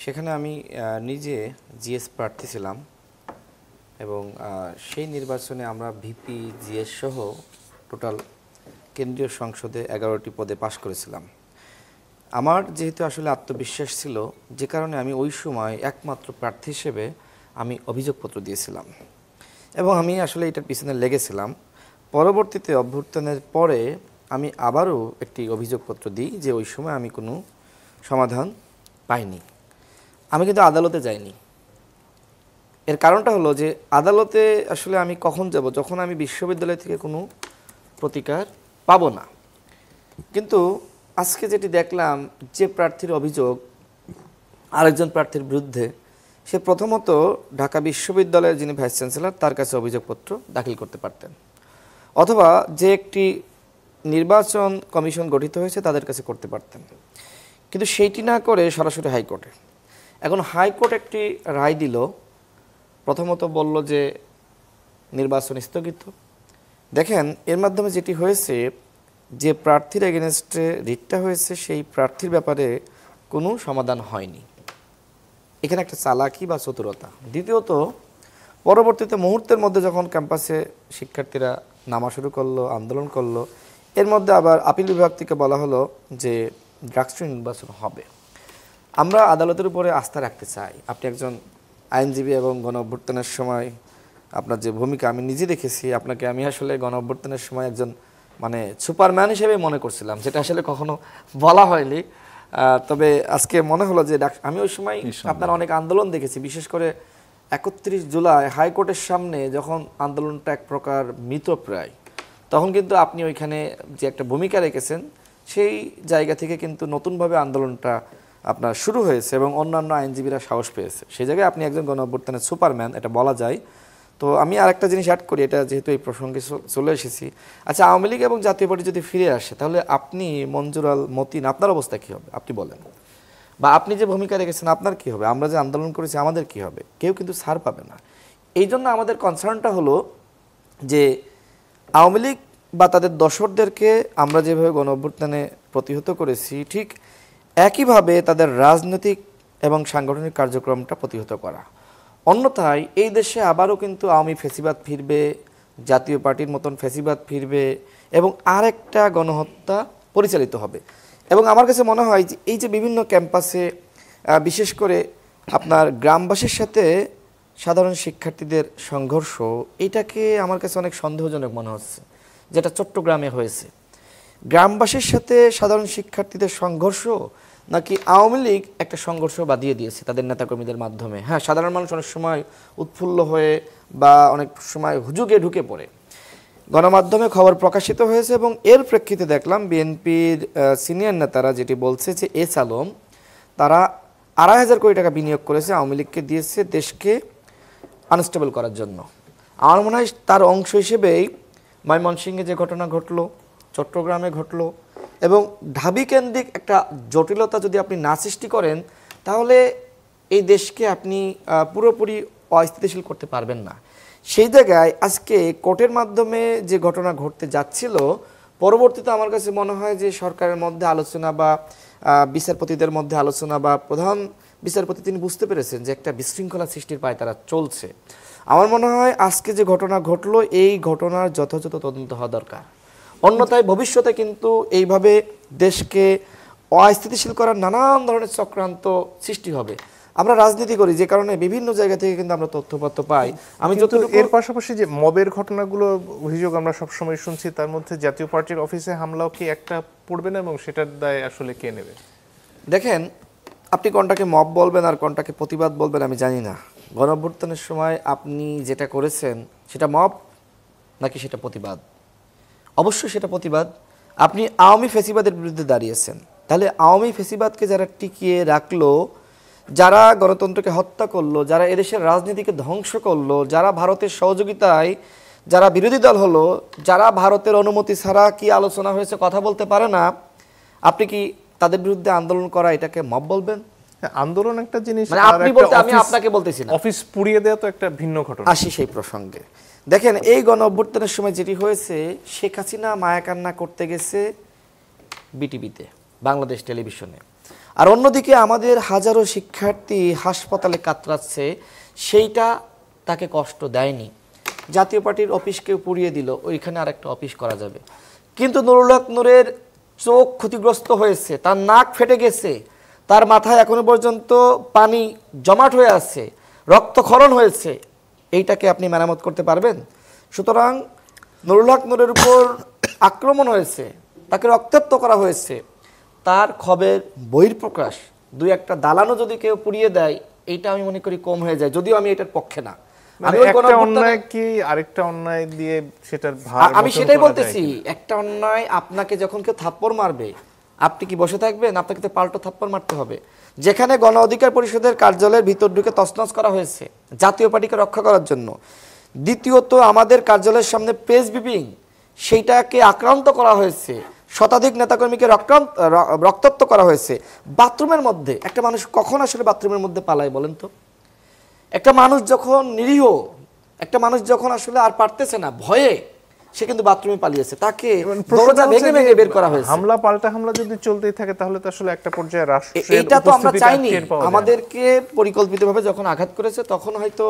সেখানে আমি নিজে জিএস প্রার্থী ছিলাম এবং সেই নির্বাচনে আমরা ভিপি জিএস সহ টোটাল কেন্দ্রীয় সংসদে 11টি পদে পাশ করেছিলাম। আমার যেহেতু আসলে আত্মবিশ্বাস ছিল, যে কারণে আমি ওই সময় একমাত্র প্রার্থী হিসেবে আমি অভিযোগপত্র দিয়েছিলাম এবং আমি আসলে এটার পিছনে লেগেছিলাম। পরবর্তীতে অভ্যুত্থানের পরে আমি আবারও একটি অভিযোগপত্র দিই যে ওই সময় আমি কোনো সমাধান পাইনি। আমি কিন্তু আদালতে যাইনি। এর কারণটা হলো যে আদালতে আসলে আমি কখন যাব, যখন আমি বিশ্ববিদ্যালয় থেকে কোনো প্রতিকার পাবো না। কিন্তু আজকে যেটি দেখলাম, যে প্রার্থীর অভিযোগ আরেকজন প্রার্থীর বিরুদ্ধে, সে প্রথমত ঢাকা বিশ্ববিদ্যালয়ের যিনি ভাইস চ্যান্সেলর তার কাছে অভিযোগপত্র দাখিল করতে পারতেন, অথবা যে একটি নির্বাচন কমিশন গঠিত হয়েছে তাদের কাছে করতে পারতেন। কিন্তু সেইটি না করে সরাসরি হাইকোর্টে। এখন হাইকোর্ট একটি রায় দিল, প্রথমত বলল যে নির্বাচন স্থগিত। দেখেন, এর মাধ্যমে যেটি হয়েছে, যে প্রার্থীর এগেনস্টে রিটটা হয়েছে সেই প্রার্থীর ব্যাপারে কোনো সমাধান হয়নি। এখানে একটা চালাকি বা চতুরতা। দ্বিতীয়ত, পরবর্তীতে মুহূর্তের মধ্যে যখন ক্যাম্পাসে শিক্ষার্থীরা নামা শুরু করলো, আন্দোলন করলো, এর মধ্যে আবার আপিল বিভাগ থেকে বলা হলো যে ডাকসু নির্বাচন হবে। আমরা আদালতের উপরে আস্থা রাখতে চাই। আপনি একজন আইনজীবী এবং গণ অভ্যুত্থানের সময় আপনার যে ভূমিকা আমি নিজে দেখেছি, আপনাকে আমি আসলে গণ অভ্যুত্থানের সময় একজন মানে সুপারম্যান হিসেবে মনে করছিলাম, যেটা আসলে কখনো বলা হয়নি। তবে আজকে মনে হলো যে আমি ওই সময় আপনার অনেক আন্দোলন দেখেছি, বিশেষ করে 31 জুলাই হাইকোর্টের সামনে যখন আন্দোলনটা এক প্রকার মৃতপ্রায়, তখন কিন্তু আপনি ওইখানে যে একটা ভূমিকা রেখেছেন, সেই জায়গা থেকে কিন্তু নতুনভাবে আন্দোলনটা আপনার শুরু হয়েছে এবং অন্যান্য আইনজীবীরা সাহস পেয়েছে। সেই জায়গায় আপনি একজন গণ অভ্যুত্থানের সুপারম্যান, এটা বলা যায়। তো আমি আরেকটা জিনিস অ্যাড করি, এটা যেহেতু এই প্রসঙ্গে চলে এসেছি। আচ্ছা, আওয়ামী লীগ এবং জাতীয় পার্টি যদি ফিরে আসে, তাহলে আপনি মঞ্জুরাল মতিন, আপনার অবস্থা কী হবে আপনি বলেন? বা আপনি যে ভূমিকা রেখেছেন আপনার কী হবে? আমরা যে আন্দোলন করেছি আমাদের কী হবে? কেউ কিন্তু ছাড় পাবে না। এই জন্য আমাদের কনসার্নটা হলো যে আওয়ামী লীগ বা তাদের দশরদেরকে আমরা যেভাবে গণ অভ্যুত্থানে প্রতিহত করেছি, ঠিক একইভাবে তাদের রাজনৈতিক এবং সাংগঠনিক কার্যক্রমটা প্রতিহত করা। অন্যথায় এই দেশে আবারও কিন্তু আওয়ামী ফ্যাসিবাদ ফিরবে, জাতীয় পার্টির মতন ফ্যাসিবাদ ফিরবে এবং আরেকটা গণহত্যা পরিচালিত হবে। এবং আমার কাছে মনে হয় যে এই যে বিভিন্ন ক্যাম্পাসে বিশেষ করে আপনার গ্রামবাসীর সাথে সাধারণ শিক্ষার্থীদের সংঘর্ষ, এটাকে আমার কাছে অনেক সন্দেহজনক মনে হচ্ছে, যেটা চট্টগ্রামে হয়েছে। গ্রামবাসীর সাথে সাধারণ শিক্ষার্থীদের সংঘর্ষ, নাকি আওয়ামী লীগ একটা সংঘর্ষ বাঁধিয়ে দিয়েছে তাদের নেতাকর্মীদের মাধ্যমে? হ্যাঁ, সাধারণ মানুষ অনেক সময় উৎফুল্ল হয়ে বা অনেক সময় হুজুগে ঢুকে পড়ে। গণমাধ্যমে খবর প্রকাশিত হয়েছে এবং এর প্রেক্ষিতে দেখলাম বিএনপির সিনিয়র নেতারা যেটি বলছে যে এস আলম তারা 2,500 কোটি টাকা বিনিয়োগ করেছে, আওয়ামী লীগকে দিয়েছে দেশকে আনস্টেবল করার জন্য। আমার মনে হয় তার অংশ হিসেবেই ময়মনসিংহে যে ঘটনা ঘটলো, চট্টগ্রামে ঘটলো, এবং ঢাবি কেন্দ্রিক একটা জটিলতা যদি আপনি না সৃষ্টি করেন, তাহলে এই দেশকে আপনি পুরোপুরি অস্থিতিশীল করতে পারবেন না। সেই জায়গায় আজকে কোর্টের মাধ্যমে যে ঘটনা ঘটতে যাচ্ছিল, পরবর্তীতে আমার কাছে মনে হয় যে সরকারের মধ্যে আলোচনা বা বিচারপতিদের মধ্যে আলোচনা বা প্রধান বিচারপতি তিনি বুঝতে পেরেছেন যে একটা বিশৃঙ্খলা সৃষ্টির পায় তারা চলছে। আমার মনে হয় আজকে যে ঘটনা ঘটলো, এই ঘটনার যথাযথ তদন্ত হওয়া দরকার। অন্যথায় ভবিষ্যতে কিন্তু এইভাবে দেশকে অস্থিতিশীল করার নানান ধরনের চক্রান্ত সৃষ্টি হবে। আমরা রাজনীতি করি, যে কারণে বিভিন্ন জায়গা থেকে কিন্তু আমরা তথ্যপত্র পাই। আমি যতটুকু এর পাশাপাশি যে মবের ঘটনাগুলো অভিযোগ আমরা সবসময় শুনছি, তার মধ্যে জাতীয় পার্টির অফিসে হামলাও কি একটা পড়বে না, এবং সেটার দায় আসলে কে নেবে? দেখেন, আপনি কোনটাকে মব বলবেন আর কোনটাকে প্রতিবাদ বলবেন আমি জানি না। গণঅভ্যুত্থানের সময় আপনি যেটা করেছেন সেটা মব নাকি সেটা প্রতিবাদ? অবশ্যই সেটা প্রতিবাদ। আপনি আওয়ামী ফ্যাসিবাদের বিরুদ্ধে দাঁড়িয়েছেন, তাহলে আওয়ামী ফ্যাসিবাদকে যারা টিকিয়ে রাখলো, যারা গণতন্ত্রকে হত্যা করলো, যারা এদেশের রাজনীতিকে ধ্বংস করলো, যারা ভারতের সহযোগিতায় যারা বিরোধী দল হলো, যারা ভারতের অনুমতি ছাড়া কি আলোচনা হয়েছে কথা বলতে পারে না, আপনি কি তাদের বিরুদ্ধে আন্দোলন করা এটাকে মব বলবেন? আন্দোলন একটা জিনিস, মানে আপনি বলতে, আমি আপনাকে বলতেছি না। অফিস পুড়িয়ে দেওয়া তো একটা ভিন্ন ঘটনা। আসি সেই প্রসঙ্গে। দেখেন এই গণ অভ্যুত্থানের সময় যেটি হয়েছে, শেখ হাসিনা মায়াকান্না করতে গেছে বিটিভিতে, বাংলাদেশ টেলিভিশনে, আর অন্যদিকে আমাদের হাজারো শিক্ষার্থী হাসপাতালে কাতরাচ্ছে, সেইটা তাকে কষ্ট দেয়নি। জাতীয় পার্টির অফিসকেও পুড়িয়ে দিল, ওইখানে আরেকটা অফিস করা যাবে। কিন্তু নুরুল হক নূরের চোখ ক্ষতিগ্রস্ত হয়েছে, তার নাক ফেটে গেছে, তার মাথায় এখনো পর্যন্ত পানি জমাট হয়ে আছে, রক্তক্ষরণ হয়েছে, এইটাকে আপনি মেরামত করতে পারবেন? সুতরাং নুরুল হক নূরের উপর আক্রমণ হয়েছে, তাকে রক্তাক্ত করা হয়েছে, তার ক্ষোভের বহিঃপ্রকাশ দুই একটা দালানও যদি কেউ পুড়িয়ে দেয়, এইটা আমি মনে করি কম হয়ে যায়, যদিও আমি এটার পক্ষে না। মানে একটা অন্যায় কি আরেকটা অন্যায় দিয়ে সেটার ভার আমি সেটাই বলতেছি, একটা অন্যায় আপনাকে যখন কেউ থাপ্পড় মারবে, আপনি কি বসে থাকবেন? আপনাকে তো পাল্টো থাপ্পড় মারতে হবে। যেখানে গণ অধিকার পরিষদের কার্যালয়ের ভিতর ঢুকে তছনছ করা হয়েছে জাতীয় পার্টিকে রক্ষা করার জন্য, দ্বিতীয়ত আমাদের কার্যালয়ের সামনে প্রেস ব্রিফিং, সেইটাকে আক্রান্ত করা হয়েছে, শতাধিক নেতাকর্মীকে রক্তাক্ত করা হয়েছে, বাথরুমের মধ্যে। একটা মানুষ কখন আসলে বাথরুমের মধ্যে পালায় বলেন তো? একটা মানুষ যখন নিরীহ, একটা মানুষ যখন আসলে আর পারতেছে না, ভয়ে সে কিন্তু বাথরুমে পালিয়েছে, তাকে দরজা ভেঙে ভেঙে বের করা হয়েছে। হামলা পাল্টা হামলা যদি চলতেই থাকে তাহলে তো আসলে একটা পর্যায়ে রাষ্ট্রের এইটা তো আমরা চাইনি। টের পাওয়া যায়। আমাদেরকে পরিকল্পিতভাবে যখন আঘাত করেছে তখন হয়তো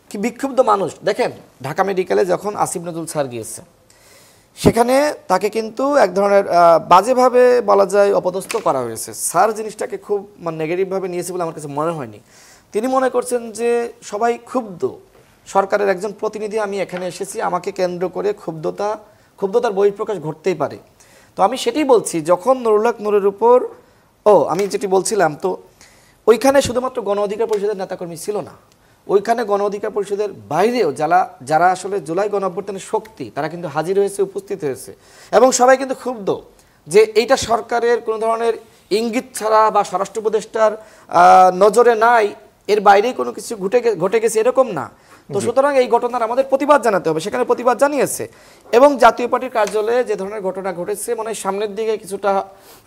কি বিক্ষুব্ধ মানুষ। দেখেন ঢাকা মেডিকেলে যখন আসিফ নজরুল স্যার গিয়েছে, সেখানে তাকে কিন্তু এক ধরনের বাজেভাবে বলা যায় অপদস্থ করা হয়েছে। স্যার জিনিসটাকে খুব নেগেটিভভাবে নিয়েছে বলে আমার কাছে মনে হয়নি। তিনি মনে করছেন যে সবাই ক্ষুব্ধ, সরকারের একজন প্রতিনিধি আমি এখানে এসেছি, আমাকে কেন্দ্র করে ক্ষুব্ধতার বহিঃপ্রকাশ ঘটতেই পারে। তো আমি সেটাই বলছি, যখন নুরুল হক নূরের উপর আমি যেটি বলছিলাম, তো ওইখানে শুধুমাত্র গণ অধিকার পরিষদের নেতাকর্মী ছিল না, ওইখানে গণ অধিকার পরিষদের বাইরেও যারা আসলে জুলাই গণ অভ্যুত্থানের শক্তি, তারা কিন্তু হাজির হয়েছে, উপস্থিত হয়েছে, এবং সবাই কিন্তু ক্ষুব্ধ যে এইটা সরকারের কোনো ধরনের ইঙ্গিত ছাড়া বা স্বরাষ্ট্র উপদেষ্টার নজরে নাই, এর বাইরেই কোনো কিছু ঘটে গেছে এরকম না। তো সুতরাং এই ঘটনার আমাদের প্রতিবাদ জানাতে হবে, সেখানে প্রতিবাদ জানিয়েছে। এবং জাতীয় পার্টির কার্যালয়ে যে ধরনের ঘটনা ঘটেছে, মনে হয় সামনের দিকে কিছুটা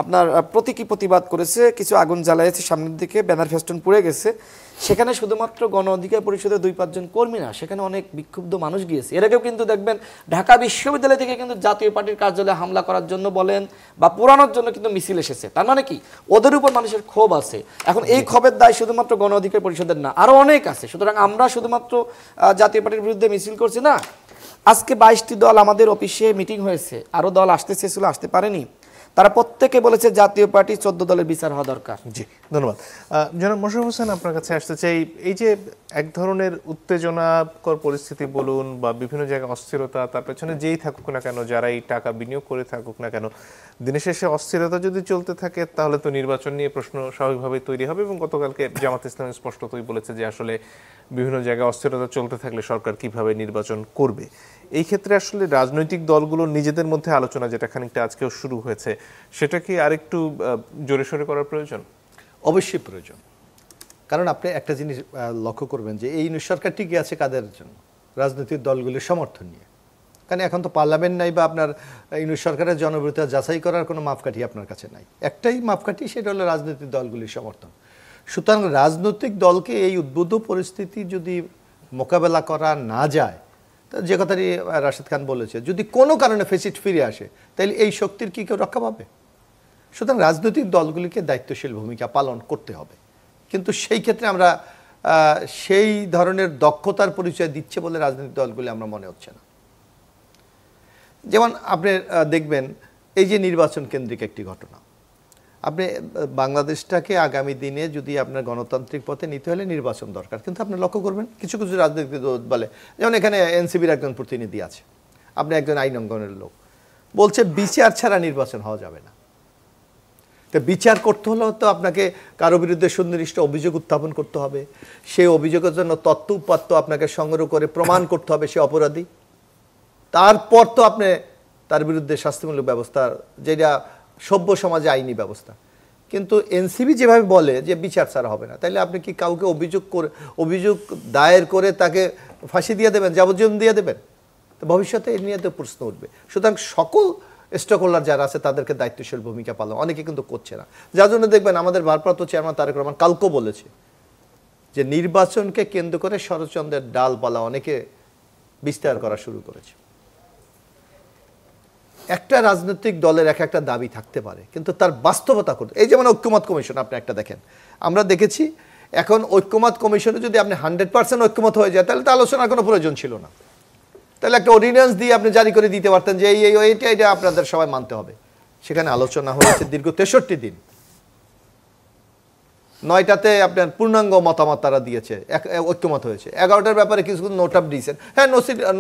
আপনার প্রতীকী প্রতিবাদ করেছে, কিছু আগুন জ্বালিয়েছে, সামনের দিকে ব্যানার ফেস্টুন পুড়ে গেছে। সেখানে শুধুমাত্র গণ অধিকার পরিষদের 2-5 জন কর্মী না, সেখানে অনেক বিক্ষুব্ধ মানুষ গিয়েছে। এর আগেও কিন্তু দেখবেন ঢাকা বিশ্ববিদ্যালয় থেকে কিন্তু জাতীয় পার্টির কার্যালয়ে হামলা করার জন্য বলেন বা পোড়ানোর জন্য কিন্তু মিছিল এসেছে। তার মানে কি, ওদের উপর মানুষের ক্ষোভ আছে। এখন এই ক্ষোভের দায় শুধুমাত্র গণ অধিকার পরিষদের না, আরো অনেক আছে। সুতরাং আমরা শুধুমাত্র জাতীয় পার্টির বিরুদ্ধে মিছিল করছি না। আজকে 22টি দল আমাদের অফিসে মিটিং হয়েছে, আরো দল আসতে চেয়েছিল, আসতে পারেনি। তারা প্রত্যেকে বলেছে জাতীয় পার্টি 14 দলের বিচার হওয়া দরকার। জি, ধন্যবাদ। জনাব মোশাররফ হোসেন, আপনার কাছে আসতে চাই। এই যে এক ধরনের উত্তেজনাকর পরিস্থিতি বলুন বা বিভিন্ন জায়গায় অস্থিরতা, তার পেছনে যেই থাকুক না কেন, যারাই টাকা বিনিয়োগ করে থাকুক না কেন, দিনের শেষে অস্থিরতা যদি চলতে থাকে তাহলে তো নির্বাচন নিয়ে প্রশ্ন স্বাভাবিকভাবেই তৈরি হবে। এবং গতকালকে জামাত ইসলামী স্পষ্টতই বলেছে যে আসলে বিভিন্ন জায়গায় অস্থিরতা চলতে থাকলে সরকার কিভাবে নির্বাচন করবে। এই ক্ষেত্রে আসলে রাজনৈতিক দলগুলোর নিজেদের মধ্যে আলোচনা, যেটা খানিকটা আজকেও শুরু হয়েছে, সেটা কি আরেকটু জোরে সোরে করার প্রয়োজন? অবশ্যই প্রয়োজন। কারণ আপনি একটা জিনিস লক্ষ্য করবেন যে এই সরকার টিকে আছে কাদের জন্য? রাজনৈতিক দলগুলির সমর্থন নিয়ে। কারণ এখন তো পার্লামেন্ট নাই বা আপনার ইউনিট সরকারের জনপ্রিয়তা যাচাই করার কোনো মাপকাঠি আপনার কাছে নাই। একটাই মাপকাঠি, সেটা হলো রাজনৈতিক দলগুলির সমর্থন। সুতরাং রাজনৈতিক দলকে এই উদ্বুদ্ধ পরিস্থিতি যদি মোকাবেলা করা না যায়, যে কথাটি রাশেদ খান বলেছে, যদি কোনো কারণে ফেসিট ফিরে আসে, তাহলে এই শক্তির কি কেউ রক্ষা পাবে? সুতরাং রাজনৈতিক দলগুলিকে দায়িত্বশীল ভূমিকা পালন করতে হবে। কিন্তু সেই ক্ষেত্রে আমরা সেই ধরনের দক্ষতার পরিচয় দিচ্ছে বলে রাজনৈতিক দলগুলি আমরা মনে হচ্ছে না। যেমন আপনি দেখবেন এই যে নির্বাচন কেন্দ্রিক একটি ঘটনা, আপনি বাংলাদেশটাকে আগামী দিনে যদি আপনার গণতান্ত্রিক পথে নিতে হলে নির্বাচন দরকার। কিন্তু আপনি লক্ষ্য করবেন কিছু কিছু রাজনৈতিক দল বলে, যেমন এখানে এনসিবির একজন প্রতিনিধি আছে, আপনি একজন আইন অঙ্গনের লোক, বলছে বিচার ছাড়া নির্বাচন হওয়া যাবে না। তো বিচার করতে হলেও তো আপনাকে কারো বিরুদ্ধে সুনির্দিষ্ট অভিযোগ উত্থাপন করতে হবে, সেই অভিযোগের জন্য তথ্য উপাত্ত আপনাকে সংগ্রহ করে প্রমাণ করতে হবে সে অপরাধী, তারপর তো আপনি তার বিরুদ্ধে শাস্তিমূলক ব্যবস্থা, যেটা সভ্য সমাজে আইনি ব্যবস্থা। কিন্তু এনসিবি যেভাবে বলে যে বিচার ছাড়া হবে না, তাহলে আপনি কি কাউকে অভিযোগ দায়ের করে তাকে ফাঁসি দিয়ে দেবেন, যাবজ্জীবন দিয়ে দেবেন? তো ভবিষ্যতে এ নিয়ে তো প্রশ্ন উঠবে। সুতরাং সকল স্টক হোল্ডার যারা আছে তাদেরকে দায়িত্বশীল ভূমিকা পালন, অনেকে কিন্তু করছে না। যার জন্য দেখবেন আমাদের ভারপ্রাপ্ত চেয়ারম্যান তারেক রহমান কালকে বলেছে যে নির্বাচনকে কেন্দ্র করে ষড়যন্ত্রের ডালপালা অনেকে বিস্তার করা শুরু করেছে। একটা রাজনৈতিক দলের এক একটা দাবি থাকতে পারে, কিন্তু তার বাস্তবতা করতে, এই যেমন ঐক্যমত কমিশন আপনি একটা দেখেন, আমরা দেখেছি এখন ঐক্যমত কমিশনে যদি আপনি 100% ঐক্যমত হয়ে যায় তাহলে তো আলোচনার কোনো প্রয়োজন ছিল না। তাহলে একটা অর্ডিন্যান্স দিয়ে আপনি জারি করে দিতে পারতেন যে এইটা আপনাদের সবাই মানতে হবে। সেখানে আলোচনা হয়েছে দীর্ঘ 63 দিন, 9টাতে আপনার পূর্ণাঙ্গ মতামত তারা দিয়েছে, ঐক্যমত হয়েছে। 11টার ব্যাপারে কিছু নোট অফ ডিসেন্ট, হ্যাঁ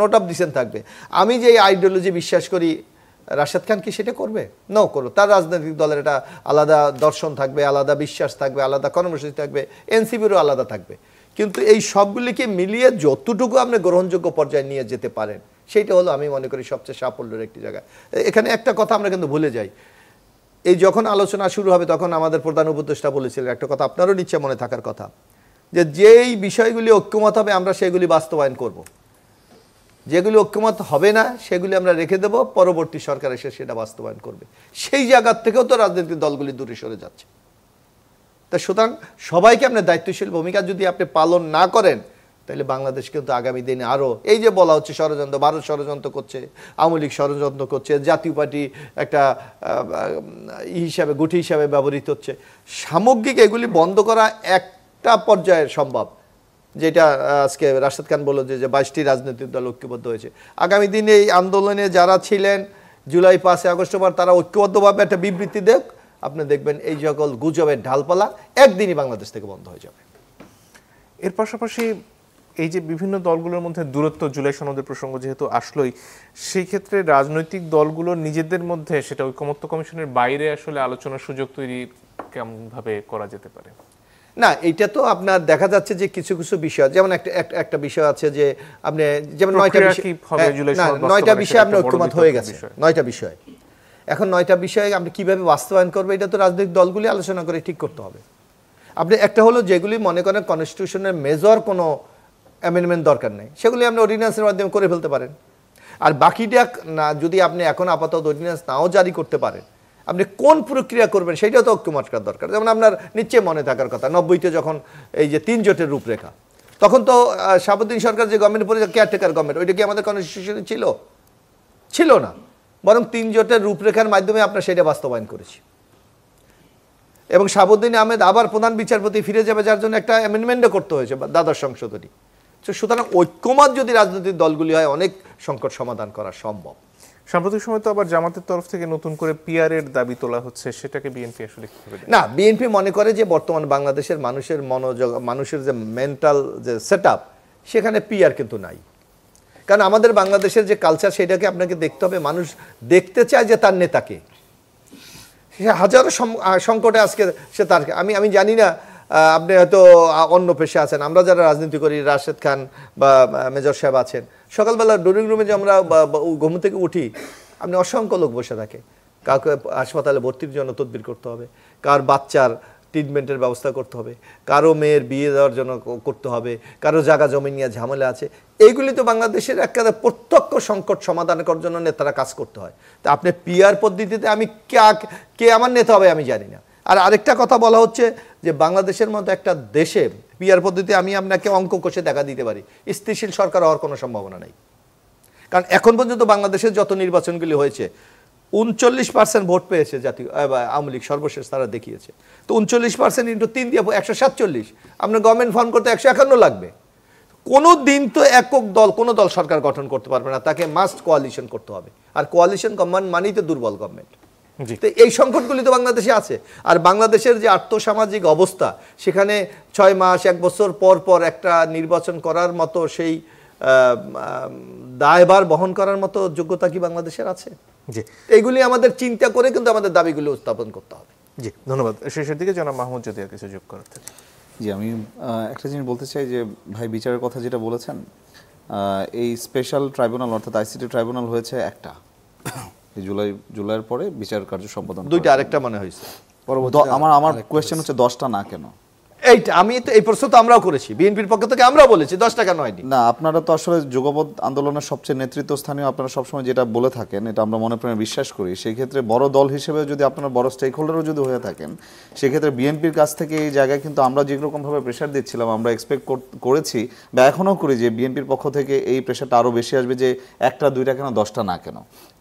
নোট অফ ডিসেন্ট থাকবে। আমি যে আইডিওলজি বিশ্বাস করি, রাশেদ খান কি সেটা করবে? নো করো। তার রাজনৈতিক দলের একটা আলাদা দর্শন থাকবে, আলাদা বিশ্বাস থাকবে, আলাদা কর্মসূচি থাকবে, এনসিপিরও আলাদা থাকবে। কিন্তু এই সবগুলিকে মিলিয়ে যতটুকু আপনি গ্রহণযোগ্য পর্যায়ে নিয়ে যেতে পারেন, সেইটা হলো আমি মনে করি সবচেয়ে সাফল্যের একটি জায়গা। এখানে একটা কথা আমরা কিন্তু ভুলে যাই, এই যখন আলোচনা শুরু হবে তখন আমাদের প্রধান উপদেষ্টা বলেছিলেন একটা কথা, আপনারও নিশ্চয় মনে থাকার কথা, যে যেই বিষয়গুলি ঐক্যমত হবে আমরা সেগুলি বাস্তবায়ন করব, যেগুলি ঐক্যমত হবে না সেগুলি আমরা রেখে দেব, পরবর্তী সরকার এসে সেটা বাস্তবায়ন করবে। সেই জায়গার থেকেও তো রাজনৈতিক দলগুলি দূরে সরে যাচ্ছে। তা সুতরাং সবাইকে আপনার দায়িত্বশীল ভূমিকা যদি আপনি পালন না করেন, তাহলে বাংলাদেশ কিন্তু আগামী দিনে আরও এই যে বলা হচ্ছে ষড়যন্ত্র, ভারত ষড়যন্ত্র করছে, আওয়ামী লীগ ষড়যন্ত্র করছে, জাতীয় পার্টি একটা হিসাবে গুটি হিসাবে ব্যবহৃত হচ্ছে, সামগ্রিক এগুলি বন্ধ করা একটা পর্যায়ে সম্ভব, যেটা আজকে রাশেদ খান বলল যে 22টি রাজনৈতিক দল ঐক্যবদ্ধ হয়েছে। আগামী দিনে এই আন্দোলনে যারা ছিলেন জুলাই 5 আগস্ট পর, তারা ঐক্যবদ্ধভাবে একটা বিবৃতি দেখ, আপনি দেখবেন এই সকল গুজবের ঢালপালা একদিনই বাংলাদেশ থেকে বন্ধ হয়ে যাবে। এর পাশাপাশি এই যে বিভিন্ন দলগুলোর মধ্যে দূরত্ব, জুলাই সনদের প্রসঙ্গ যেহেতু আসলোই, সেই ক্ষেত্রে রাজনৈতিক দলগুলো নিজেদের মধ্যে সেটা ঐকমত্য কমিশনের বাইরে আসলে আলোচনার সুযোগ তৈরি কেমনভাবে করা যেতে পারে? না, এইটা তো আপনার দেখা যাচ্ছে যে কিছু কিছু বিষয়, যেমন একটা বিষয় আছে যে আপনি যেমন 9টা বিষয় আপনি ঐক্যমত হয়ে গেছে, 9টা বিষয়। এখন 9টা বিষয় আপনি কিভাবে বাস্তবায়ন করবে, এটা তো রাজনৈতিক দলগুলি আলোচনা করে ঠিক করতে হবে। আপনি একটা হলো যেগুলি মনে করেন কনস্টিটিউশনের মেজর কোনো অ্যামেন্ডমেন্ট দরকার নেই, সেগুলি আপনি অর্ডিন্যান্সের মাধ্যমে করে ফেলতে পারেন। আর বাকিটা না, যদি আপনি এখন আপাতত অর্ডিন্যান্স নাও জারি করতে পারেন, আপনি কোন প্রক্রিয়া করবেন সেটাও তো ঐক্যমত করা দরকার। যেমন আপনার নিশ্চয়ই মনে থাকার কথা 90তে যখন এই যে 3 জোটের রূপরেখা, তখন তো শাহাবুদ্দিন সরকার যে গভর্নমেন্ট পরে কেয়ারটেকার গভর্নমেন্ট, ওইটা কি আমাদের কনস্টিটিউশনে ছিল না, বরং 3 জোটের রূপরেখার মাধ্যমে আমরা সেটা বাস্তবায়ন করেছি। এবং শাহাবুদ্দিন আহমেদ আবার প্রধান বিচারপতি ফিরে যাবে, যার জন্য একটা অ্যামেন্ডমেন্টও করতে হয়েছে দ্বাদশ সংশোধনী। সুতরাং ঐক্যমত যদি রাজনৈতিক দলগুলি হয়, অনেক সংকট সমাধান করা সম্ভব। সাম্প্রতিক সময় তো আবার জামাতের তরফ থেকে নতুন করে পিআর এর দাবি তোলা হচ্ছে, সেটাকে বিএনপি আসলে কিভাবে দেখে? না, বিএনপি মনে করে যে বর্তমান বাংলাদেশের মানুষের মনোযোগ, মানুষের যে মেন্টাল যে সেটআপ, সেখানে পিআর কিন্তু নাই। কারণ আমাদের বাংলাদেশের যে কালচার, সেটাকে আপনাকে দেখতে হবে, মানুষ দেখতে চায় যে তার নেতাকে। সে হাজারো সংকটে আজকে সে তার, আমি জানি না আপনি হয়তো অন্য পেশে আছেন, আমরা যারা রাজনীতি করি, রাশেদ খান বা মেজর সাহেব আছেন, সকালবেলা ড্রয়িং রুমে যে আমরা ঘুম থেকে উঠি, আপনি অসংখ্য লোক বসে থাকে। কাউকে হাসপাতালে ভর্তির জন্য তদবির করতে হবে, কার বাচ্চার ট্রিটমেন্টের ব্যবস্থা করতে হবে, কারো মেয়ের বিয়ে দেওয়ার জন্য করতে হবে, কারো জায়গা জমি নিয়ে ঝামেলা আছে। এইগুলি তো বাংলাদেশের একেবারে প্রত্যক্ষ সংকট সমাধান করার জন্য নেতারা কাজ করতে হয়। তা আপনি পিআর পদ্ধতিতে আমি কে আমার নেতা হবে আমি জানি না। আর আরেকটা কথা বলা হচ্ছে যে বাংলাদেশের মতো একটা দেশে পিআর পদ্ধতি আমি আপনাকে অঙ্ক কষে দেখা দিতে পারি, স্থিতিশীল সরকার হওয়ার কোনো সম্ভাবনা নেই। কারণ এখন পর্যন্ত বাংলাদেশের যত নির্বাচনগুলি হয়েছে, 39% ভোট পেয়েছে জাতীয় আওয়ামী লীগ, সর্বশেষ তারা দেখিয়েছে। তো 39% ইন্টু 3 দিয়ে 147, আপনার গভর্নমেন্ট ফর্ম করতে 151 লাগবে। কোনো দিন তো একক দল, কোনো দল সরকার গঠন করতে পারবে না, তাকে মাস্ট কোয়ালিশন করতে হবে। আর কোয়ালিশন গভর্নমেন্ট মানেই তো দুর্বল গভর্নমেন্ট। তো এই সংকটগুলি তো বাংলাদেশে আছে। আর বাংলাদেশের যে আর্থসামাজিক অবস্থা, সেখানে 6 মাস 1 বছর পর পর একটা নির্বাচন করার মতো সেই দায়ভার বহন করার মতো যোগ্যতা কি বাংলাদেশের আছে? জি, এইগুলি আমাদের চিন্তা করে কিন্তু আমাদের দাবিগুলো উত্থাপন করতে হবে। জি, ধন্যবাদ। শেষের দিকে জনাব মাহমুদ যদি আর কিছু যোগ করার থাকে। জি, আমি একটা জিনিস বলতে চাই যে ভাই বিচারের কথা যেটা বলেছেন, এই স্পেশাল ট্রাইব্যুনাল অর্থাৎ আইসিটি ট্রাইব্যুনাল হয়েছে একটা, জুলাইয়ের পরে বিচার কার্য সম্পাদন 2টা, আরেকটা মনে হয়েছে। আমার কোয়েশ্চেন হচ্ছে 10টা না কেন? এইটা আমি তো এই প্রশ্ন তো আমরাও করেছি, বিএনপির পক্ষ থেকে আমরাও বলেছি 10 টাকা নয়নি। না, আপনারা তো আসলে যুগপৎ আন্দোলনের সবচেয়ে নেতৃত্বস্থানীয়, আপনারা সবসময় যেটা বলে থাকেন এটা আমরা মনে প্রাণে বিশ্বাস করি। সেই ক্ষেত্রে বড় দল হিসেবে যদি আপনারা বড় স্টেক হোল্ডারও যদি হয়ে থাকেন, সেক্ষেত্রে বিএনপির কাছ থেকে এই জায়গায় কিন্তু আমরা যেরকমভাবে প্রেশার দিচ্ছিলাম, আমরা এক্সপেক্ট করেছি বা এখনও করি যে বিএনপির পক্ষ থেকে এই প্রেশারটা আরও বেশি আসবে, যে 1টা 2টা কেন 10টা না কেন।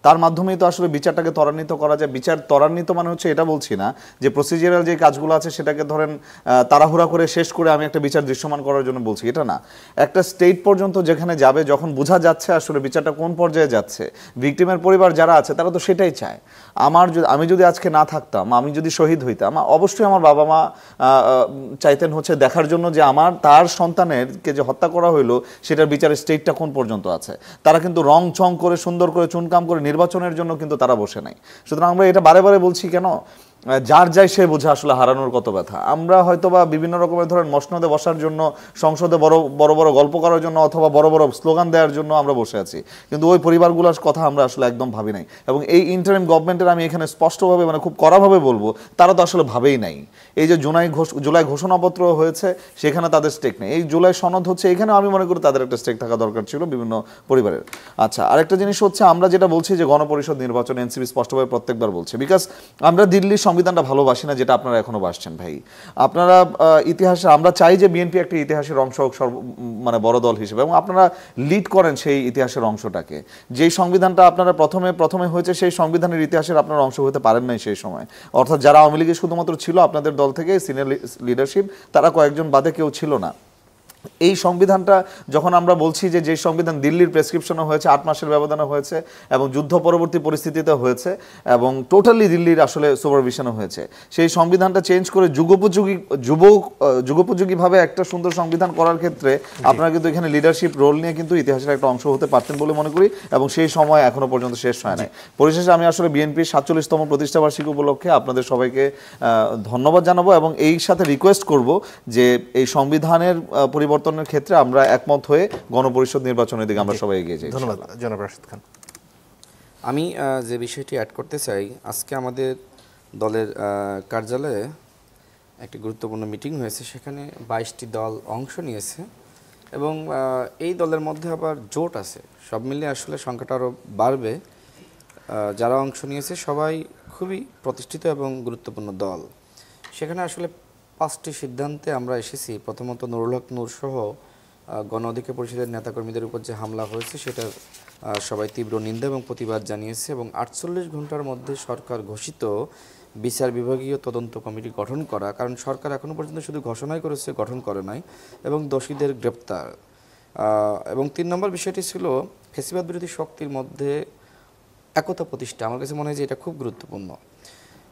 তার মাধ্যমেই তো আসলে বিচারটাকে ত্বরান্বিত করা যায়। বিচার ত্বরান্বিত মানে হচ্ছে এটা বলছি না যে প্রসিজিয়ারাল যে কাজগুলো আছে সেটাকে ধরেন তাড়াহুড়া করে শেষ করে আমি একটা বিচার দৃশ্যমান করার জন্য বলছি, এটা না। একটা স্টেট পর্যন্ত যেখানে যাবে, যখন বোঝা যাচ্ছে আসলে বিচারটা কোন পর্যায়ে যাচ্ছে, ভিকটিমের পরিবার যারা আছে তারা তো সেটাই চায়। আমি যদি আজকে না থাকতাম, আমি যদি শহীদ হইতাম, অবশ্যই আমার বাবা মা চাইতেন হচ্ছে দেখার জন্য যে তার সন্তানেরকে যে হত্যা করা হইলো সেটার বিচারের স্টেটটা কোন পর্যন্ত আছে। তারা কিন্তু রং চং করে সুন্দর করে চুনকাম করে নির্বাচনের জন্য কিন্তু তারা বসে নাই। সুতরাং আমরা এটা বারে বারে বলছি কেন, যার যায় সে বোঝা আসলে হারানোর কত ব্যথা। আমরা হয়তো বা বিভিন্ন রকমের ধরেন মসনদে বসার জন্য, সংসদে বড় বড় গল্প করার জন্য অথবা বড় বড় স্লোগান দেওয়ার জন্য আমরা বসে আছি, কিন্তু ওই পরিবারগুলোর কথা আমরা আসলে একদম ভাবি নাই। এবং এই ইন্টারিম গভর্নমেন্টের আমি এখানে স্পষ্টভাবে মানে খুব কড়াভাবে বলবো, তারা তো আসলে ভাবেই নাই। এই যে জুলাই ঘোষণাপত্র হয়েছে সেখানে তাদের স্টেক নেই, এই জুলাই সনদ হচ্ছে এখানে আমি মনে করি তাদের একটা স্টেক থাকা দরকার ছিল বিভিন্ন পরিবারের। আচ্ছা, আরেকটা জিনিস হচ্ছে আমরা যেটা বলছি যে গণপরিষদ নির্বাচন এনসিপি স্পষ্টভাবে প্রত্যেকবার বলছে, বিকজ আমরা দিল্লির সংবিধানটা ভালোবাসি না, যেটা আপনারা এখনো বাসছেন ভাই। আপনারা ইতিহাসে, আমরা চাই যে বিএনপি একটা ইতিহাসের অংশ হোক, মানে বড় দল হিসেবে, এবং আপনারা লিড করেন সেই ইতিহাসের অংশটাকে। যেই সংবিধানটা আপনারা প্রথমে হয়েছে সেই সংবিধানের ইতিহাসের আপনারা অংশ হতে পারেন নাই সেই সময়। অর্থাৎ যারা আওয়ামী লীগে শুধুমাত্র ছিল আপনাদের দল থেকে সিনিয়র লিডারশিপ, তারা কয়েকজন বাদে কেউ ছিল না। এই সংবিধানটা যখন আমরা বলছি যে সংবিধান দিল্লির প্রেসক্রিপশনে হয়েছে, 8 মাসের ব্যবধানে হয়েছে এবং যুদ্ধ পরবর্তী পরিস্থিতিতে হয়েছে এবং টোটালি দিল্লির আসলে সুপারভিশনে হয়েছে, সেই সংবিধানটা চেঞ্জ করে যুগোপযোগীভাবে একটা সুন্দর সংবিধান করার ক্ষেত্রে আপনারা কিন্তু এখানে লিডারশিপ রোল নিয়ে কিন্তু ইতিহাসের একটা অংশ হতে পারতেন বলে মনে করি, এবং সেই সময় এখনো পর্যন্ত শেষ হয় নাই। পরিশেষে আমি আসলে বিএনপির 47তম প্রতিষ্ঠাবার্ষিকী উপলক্ষে আপনাদের সবাইকে ধন্যবাদ জানাবো এবং এই সাথে রিকোয়েস্ট করব যে এই সংবিধানের পরিবর্তনের ক্ষেত্রে আমরা একমত হয়ে গণপরিষদ নির্বাচনের দিকে আমরা সবাই এগিয়ে যাই। ধন্যবাদ জনাব রাশেদ খান। আমি যে বিষয়টি অ্যাড করতে চাই, আজকে আমাদের দলের কার্যালয়ে একটি গুরুত্বপূর্ণ মিটিং হয়েছে, সেখানে 22টি দল অংশ নিয়েছে এবং এই দলের মধ্যে আবার জোট আছে, সব মিলিয়ে আসলে সংখ্যাটা আরও বাড়বে। যারা অংশ নিয়েছে সবাই খুবই প্রতিষ্ঠিত এবং গুরুত্বপূর্ণ দল। সেখানে আসলে 5টি সিদ্ধান্তে আমরা এসেছি। প্রথমত নুরুল হক নূর সহ গণ অধিকার পরিষদের নেতাকর্মীদের উপর যে হামলা হয়েছে সেটার সবাই তীব্র নিন্দা এবং প্রতিবাদ জানিয়েছে এবং 48 ঘন্টার মধ্যে সরকার ঘোষিত বিচার বিভাগীয় তদন্ত কমিটি গঠন করা, কারণ সরকার এখনও পর্যন্ত শুধু ঘোষণাই করেছে, গঠন করে নাই, এবং দোষীদের গ্রেপ্তার। এবং 3 নম্বর বিষয়টি ছিল ফ্যাসিবাদ বিরোধী শক্তির মধ্যে একতা প্রতিষ্ঠা। আমার কাছে মনে হয় যে এটা খুব গুরুত্বপূর্ণ।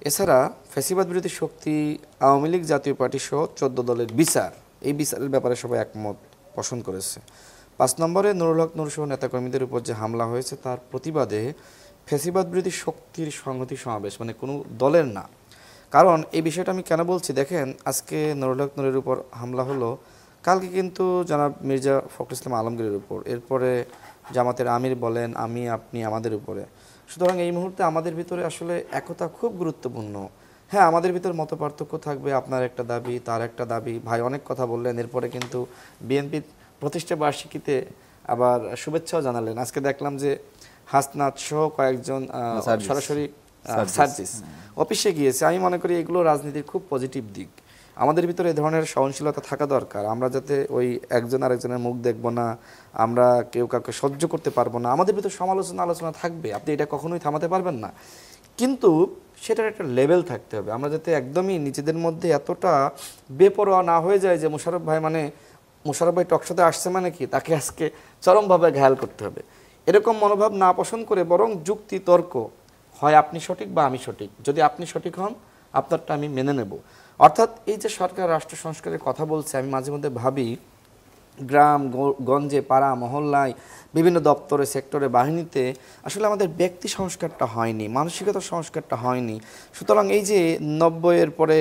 এছাড়া ফ্যাসিবাদ বিরোধী শক্তি আওয়ামী লীগ, জাতীয় পার্টি সহ 14 দলের বিচার, এই বিচারের ব্যাপারে সবাই একমত পোষণ করেছে। 5 নম্বরে নুরুল হক নূর সহ নেতাকর্মীদের উপর যে হামলা হয়েছে তার প্রতিবাদে ফ্যাসিবাদ বিরোধী শক্তির সংহতি সমাবেশ, মানে কোনো দলের না। কারণ এই বিষয়টা আমি কেন বলছি, দেখেন আজকে নুরুল হক নূরের উপর হামলা হলো, কালকে কিন্তু জনাব মির্জা ফখরুল ইসলাম আলমগীরের উপর, এরপরে জামাতের আমির বলেন, আমি আপনি আমাদের উপরে। সুতরাং এই মুহূর্তে আমাদের ভিতরে আসলে একতা খুব গুরুত্বপূর্ণ। হ্যাঁ, আমাদের ভিতর মত পার্থক্য থাকবে, আপনার একটা দাবি, তার একটা দাবি, ভাই অনেক কথা বললেন, এরপরে কিন্তু বিএনপির প্রতিষ্ঠা বার্ষিকীতে আবার শুভেচ্ছাও জানালেন। আজকে দেখলাম যে হাসনাত সহ কয়েকজন সরাসরি সার্জিস অফিসে গিয়েছে। আমি মনে করি এগুলো রাজনীতির খুব পজিটিভ দিক। আমাদের ভিতরে এই ধরনের সহনশীলতা থাকা দরকার। আমরা যাতে ওই একজন আরেকজনের মুখ দেখব না, আমরা কেউ কাউকে সহ্য করতে পারবো না। আমাদের ভিতরে আলোচনা থাকবে, আপনি এটা কখনোই থামাতে পারবেন না, কিন্তু সেটার একটা লেভেল থাকতে হবে। আমরা যাতে একদমই নিজেদের মধ্যে এতটা বেপরোয়া না হয়ে যায় যে মোশাররফ ভাই টকশোতে আসছে মানে কি তাকে আজকে চরমভাবে ঘায়াল করতে হবে, এরকম মনোভাব না পোষণ করে বরং যুক্তি তর্ক, হয় আপনি সঠিক বা আমি সঠিক, যদি আপনি সঠিক হন আপনারটা আমি মেনে নেব। অর্থাৎ এই যে সরকার রাষ্ট্র সংস্কারের কথা বলছে, আমি মাঝে মধ্যে ভাবি গ্রাম গঞ্জে, পাড়া মহল্লায়, বিভিন্ন দপ্তরে, সেক্টরে, বাহিনীতে আসলে আমাদের ব্যক্তি সংস্কারটা হয়নি, মানসিকতার সংস্কারটা হয়নি। সুতরাং এই যে 90-এর পরে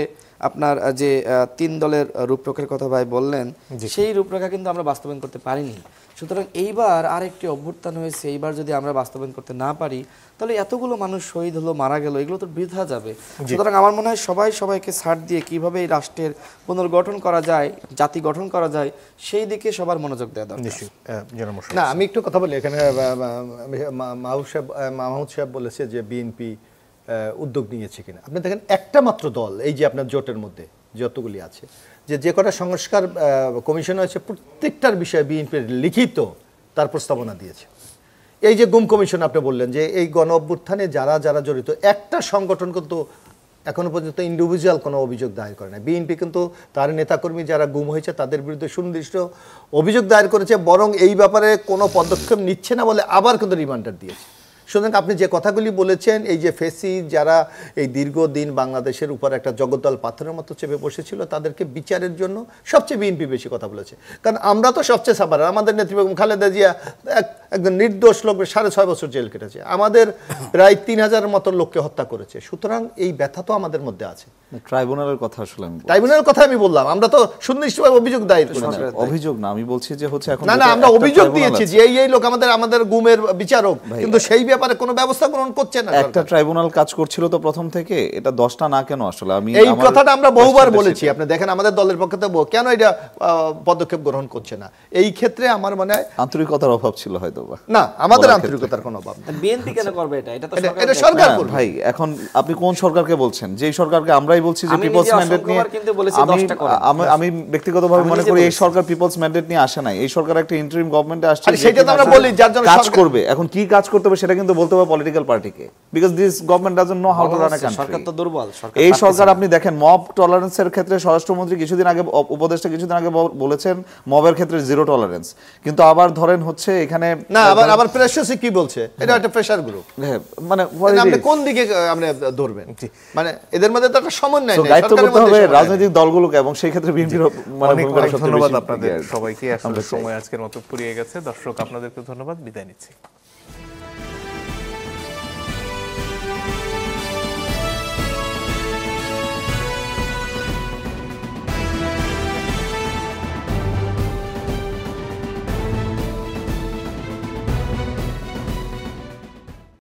আপনার যে 3 দলের রূপরেখার কথা ভাই বললেন, সেই রূপরেখা কিন্তু আমরা বাস্তবায়ন করতে পারিনি। সুতরাং এইবার আরেকটি অভ্যুত্থান হয়েছে, এইবার যদি আমরা বাস্তবায়ন করতে না পারি তাহলে এতগুলো মানুষ শহীদ হলো, মারা গেল, এগুলো তো বৃথা যাবে। সুতরাং আমার মনে হয় সবাই সবাইকে ছাড় দিয়ে কিভাবে এই রাষ্ট্রের পুনর্গঠন করা যায়, জাতি গঠন করা যায়, সেই দিকে সবার মনোযোগ দেওয়া দরকার। নিশ্চয়ই। না, আমি একটু কথা বলি এখানে। মাহমুদ সাহেব বলেছে যে বিএনপি উদ্যোগ নিয়েছে কিনা। আপনি দেখেন একটা মাত্র দল এই যে আপনার জোটের মধ্যে যতগুলি আছে, যে কটা সংস্কার কমিশন হয়েছে প্রত্যেকটার বিষয়ে বিএনপির লিখিত তার প্রস্তাবনা দিয়েছে। এই যে গুম কমিশন আপনি বললেন যে এই গণ অভ্যুত্থানে যারা যারা জড়িত, একটা সংগঠন কিন্তু এখনো পর্যন্ত ইন্ডিভিজুয়াল কোনো অভিযোগ দায়ের করে না। বিএনপি কিন্তু তার নেতাকর্মী যারা গুম হয়েছে তাদের বিরুদ্ধে সুনির্দিষ্ট অভিযোগ দায়ের করেছে, বরং এই ব্যাপারে কোনো পদক্ষেপ নিচ্ছে না বলে আবার কিন্তু রিমান্ডার দিয়েছে। সুতরাং আপনি যে কথাগুলি বলেছেন, এই যে ফেসি যারা এই দীর্ঘদিন বাংলাদেশের উপর একটা জগদ্দল পাথরের মতো চেপে বসেছিল, তাদেরকে বিচারের জন্য সবচেয়ে বিএনপি বেশি কথা বলেছে। কারণ আমরা তো সবচেয়ে সাফার, আমাদের নেত্রী বেগম খালেদা জিয়া একজন নির্দোষ লোক 6.5 বছর জেল কেটেছে, আমাদের প্রায় 3000 মতো লোককে হত্যা করেছে। সুতরাং এই ব্যথা তো আমাদের মধ্যে আছে। ট্রাইব্যুনালের কথা আসলে আমি ট্রাইব্যুনালের কথা আমি বললাম, আমরা তো সুনির্দিষ্টভাবে অভিযোগ দায়ের করেছি। অভিযোগ না, আমি বলছি যে হচ্ছে এখন না, আমরা অভিযোগ দিয়েছি যে এই লোক আমাদের গুমের বিচারক, কিন্তু সেই ব্যাপারে কোনো ব্যবস্থা গ্রহণ করছে না। একটা ট্রাইব্যুনাল কাজ করছিল তো প্রথম থেকে, এটা 10টা না কেন আসলে? আমি এই কথাটা আমরা বহুবার বলেছি, আপনি দেখেন আমাদের দলের পক্ষ থেকে কেন এটা পদক্ষেপ গ্রহণ করছে না। এই ক্ষেত্রে আমার মনে হয় আন্তরিকতার অভাব ছিল হয়তো বা না, আমাদের আন্তরিকতার কোনো অভাব নেই। বিএনপি কেন করবে এটা? এটা তো এটা সরকার না, করবে। ভাই এখন আপনি কোন সরকারকে বলছেন? যেই সরকারকে আমরাই বলছি যে পিপলস ম্যান্ডেট নিয়ে, আমি ব্যক্তিগতভাবে মনে করি এই সরকার পিপলস ম্যান্ডেট নিয়ে আসে নাই। এই সরকার একটা ইন্টারিম গভর্নমেন্টে আসছে, সেটা তো আমরা বলি যার জন্য কাজ করবে। এখন কি কাজ করতে হবে সেটা কিন্তু বলতে হবে পলিটিক্যাল পার্টিকে, because this government doesn't know how to run a country. সরকার তো দুর্বল। এই সরকার আপনি দেখেন মব টলারেন্সের ক্ষেত্রে স্বরাষ্ট্রমন্ত্রী কিছুদিন আগে, উপদেষ্টা কিছুদিন আগে বলেছেন মবের ক্ষেত্রে জিরো টলারেন্স, কিন্তু আবার ধরেন হচ্ছে এখানে না, আবার প্রেশারসি কি বলছে, এটা একটা প্রেশার গ্রুপ। মানে আপনি কোন দিকে আপনি ধরবেন? মানে এদের মধ্যে তো একটা সমন্বয় নেই। দায়িত্ব করতে হবে রাজনৈতিক দলগুলোকে, এবং সেই ক্ষেত্রে বিএনপির অনেক ধন্যবাদ আপনাদের সবাইকে। আসলে সময় আজকের মতো ফুরিয়ে গেছে। দর্শক আপনাদেরকে ধন্যবাদ, বিদায় নিচ্ছি।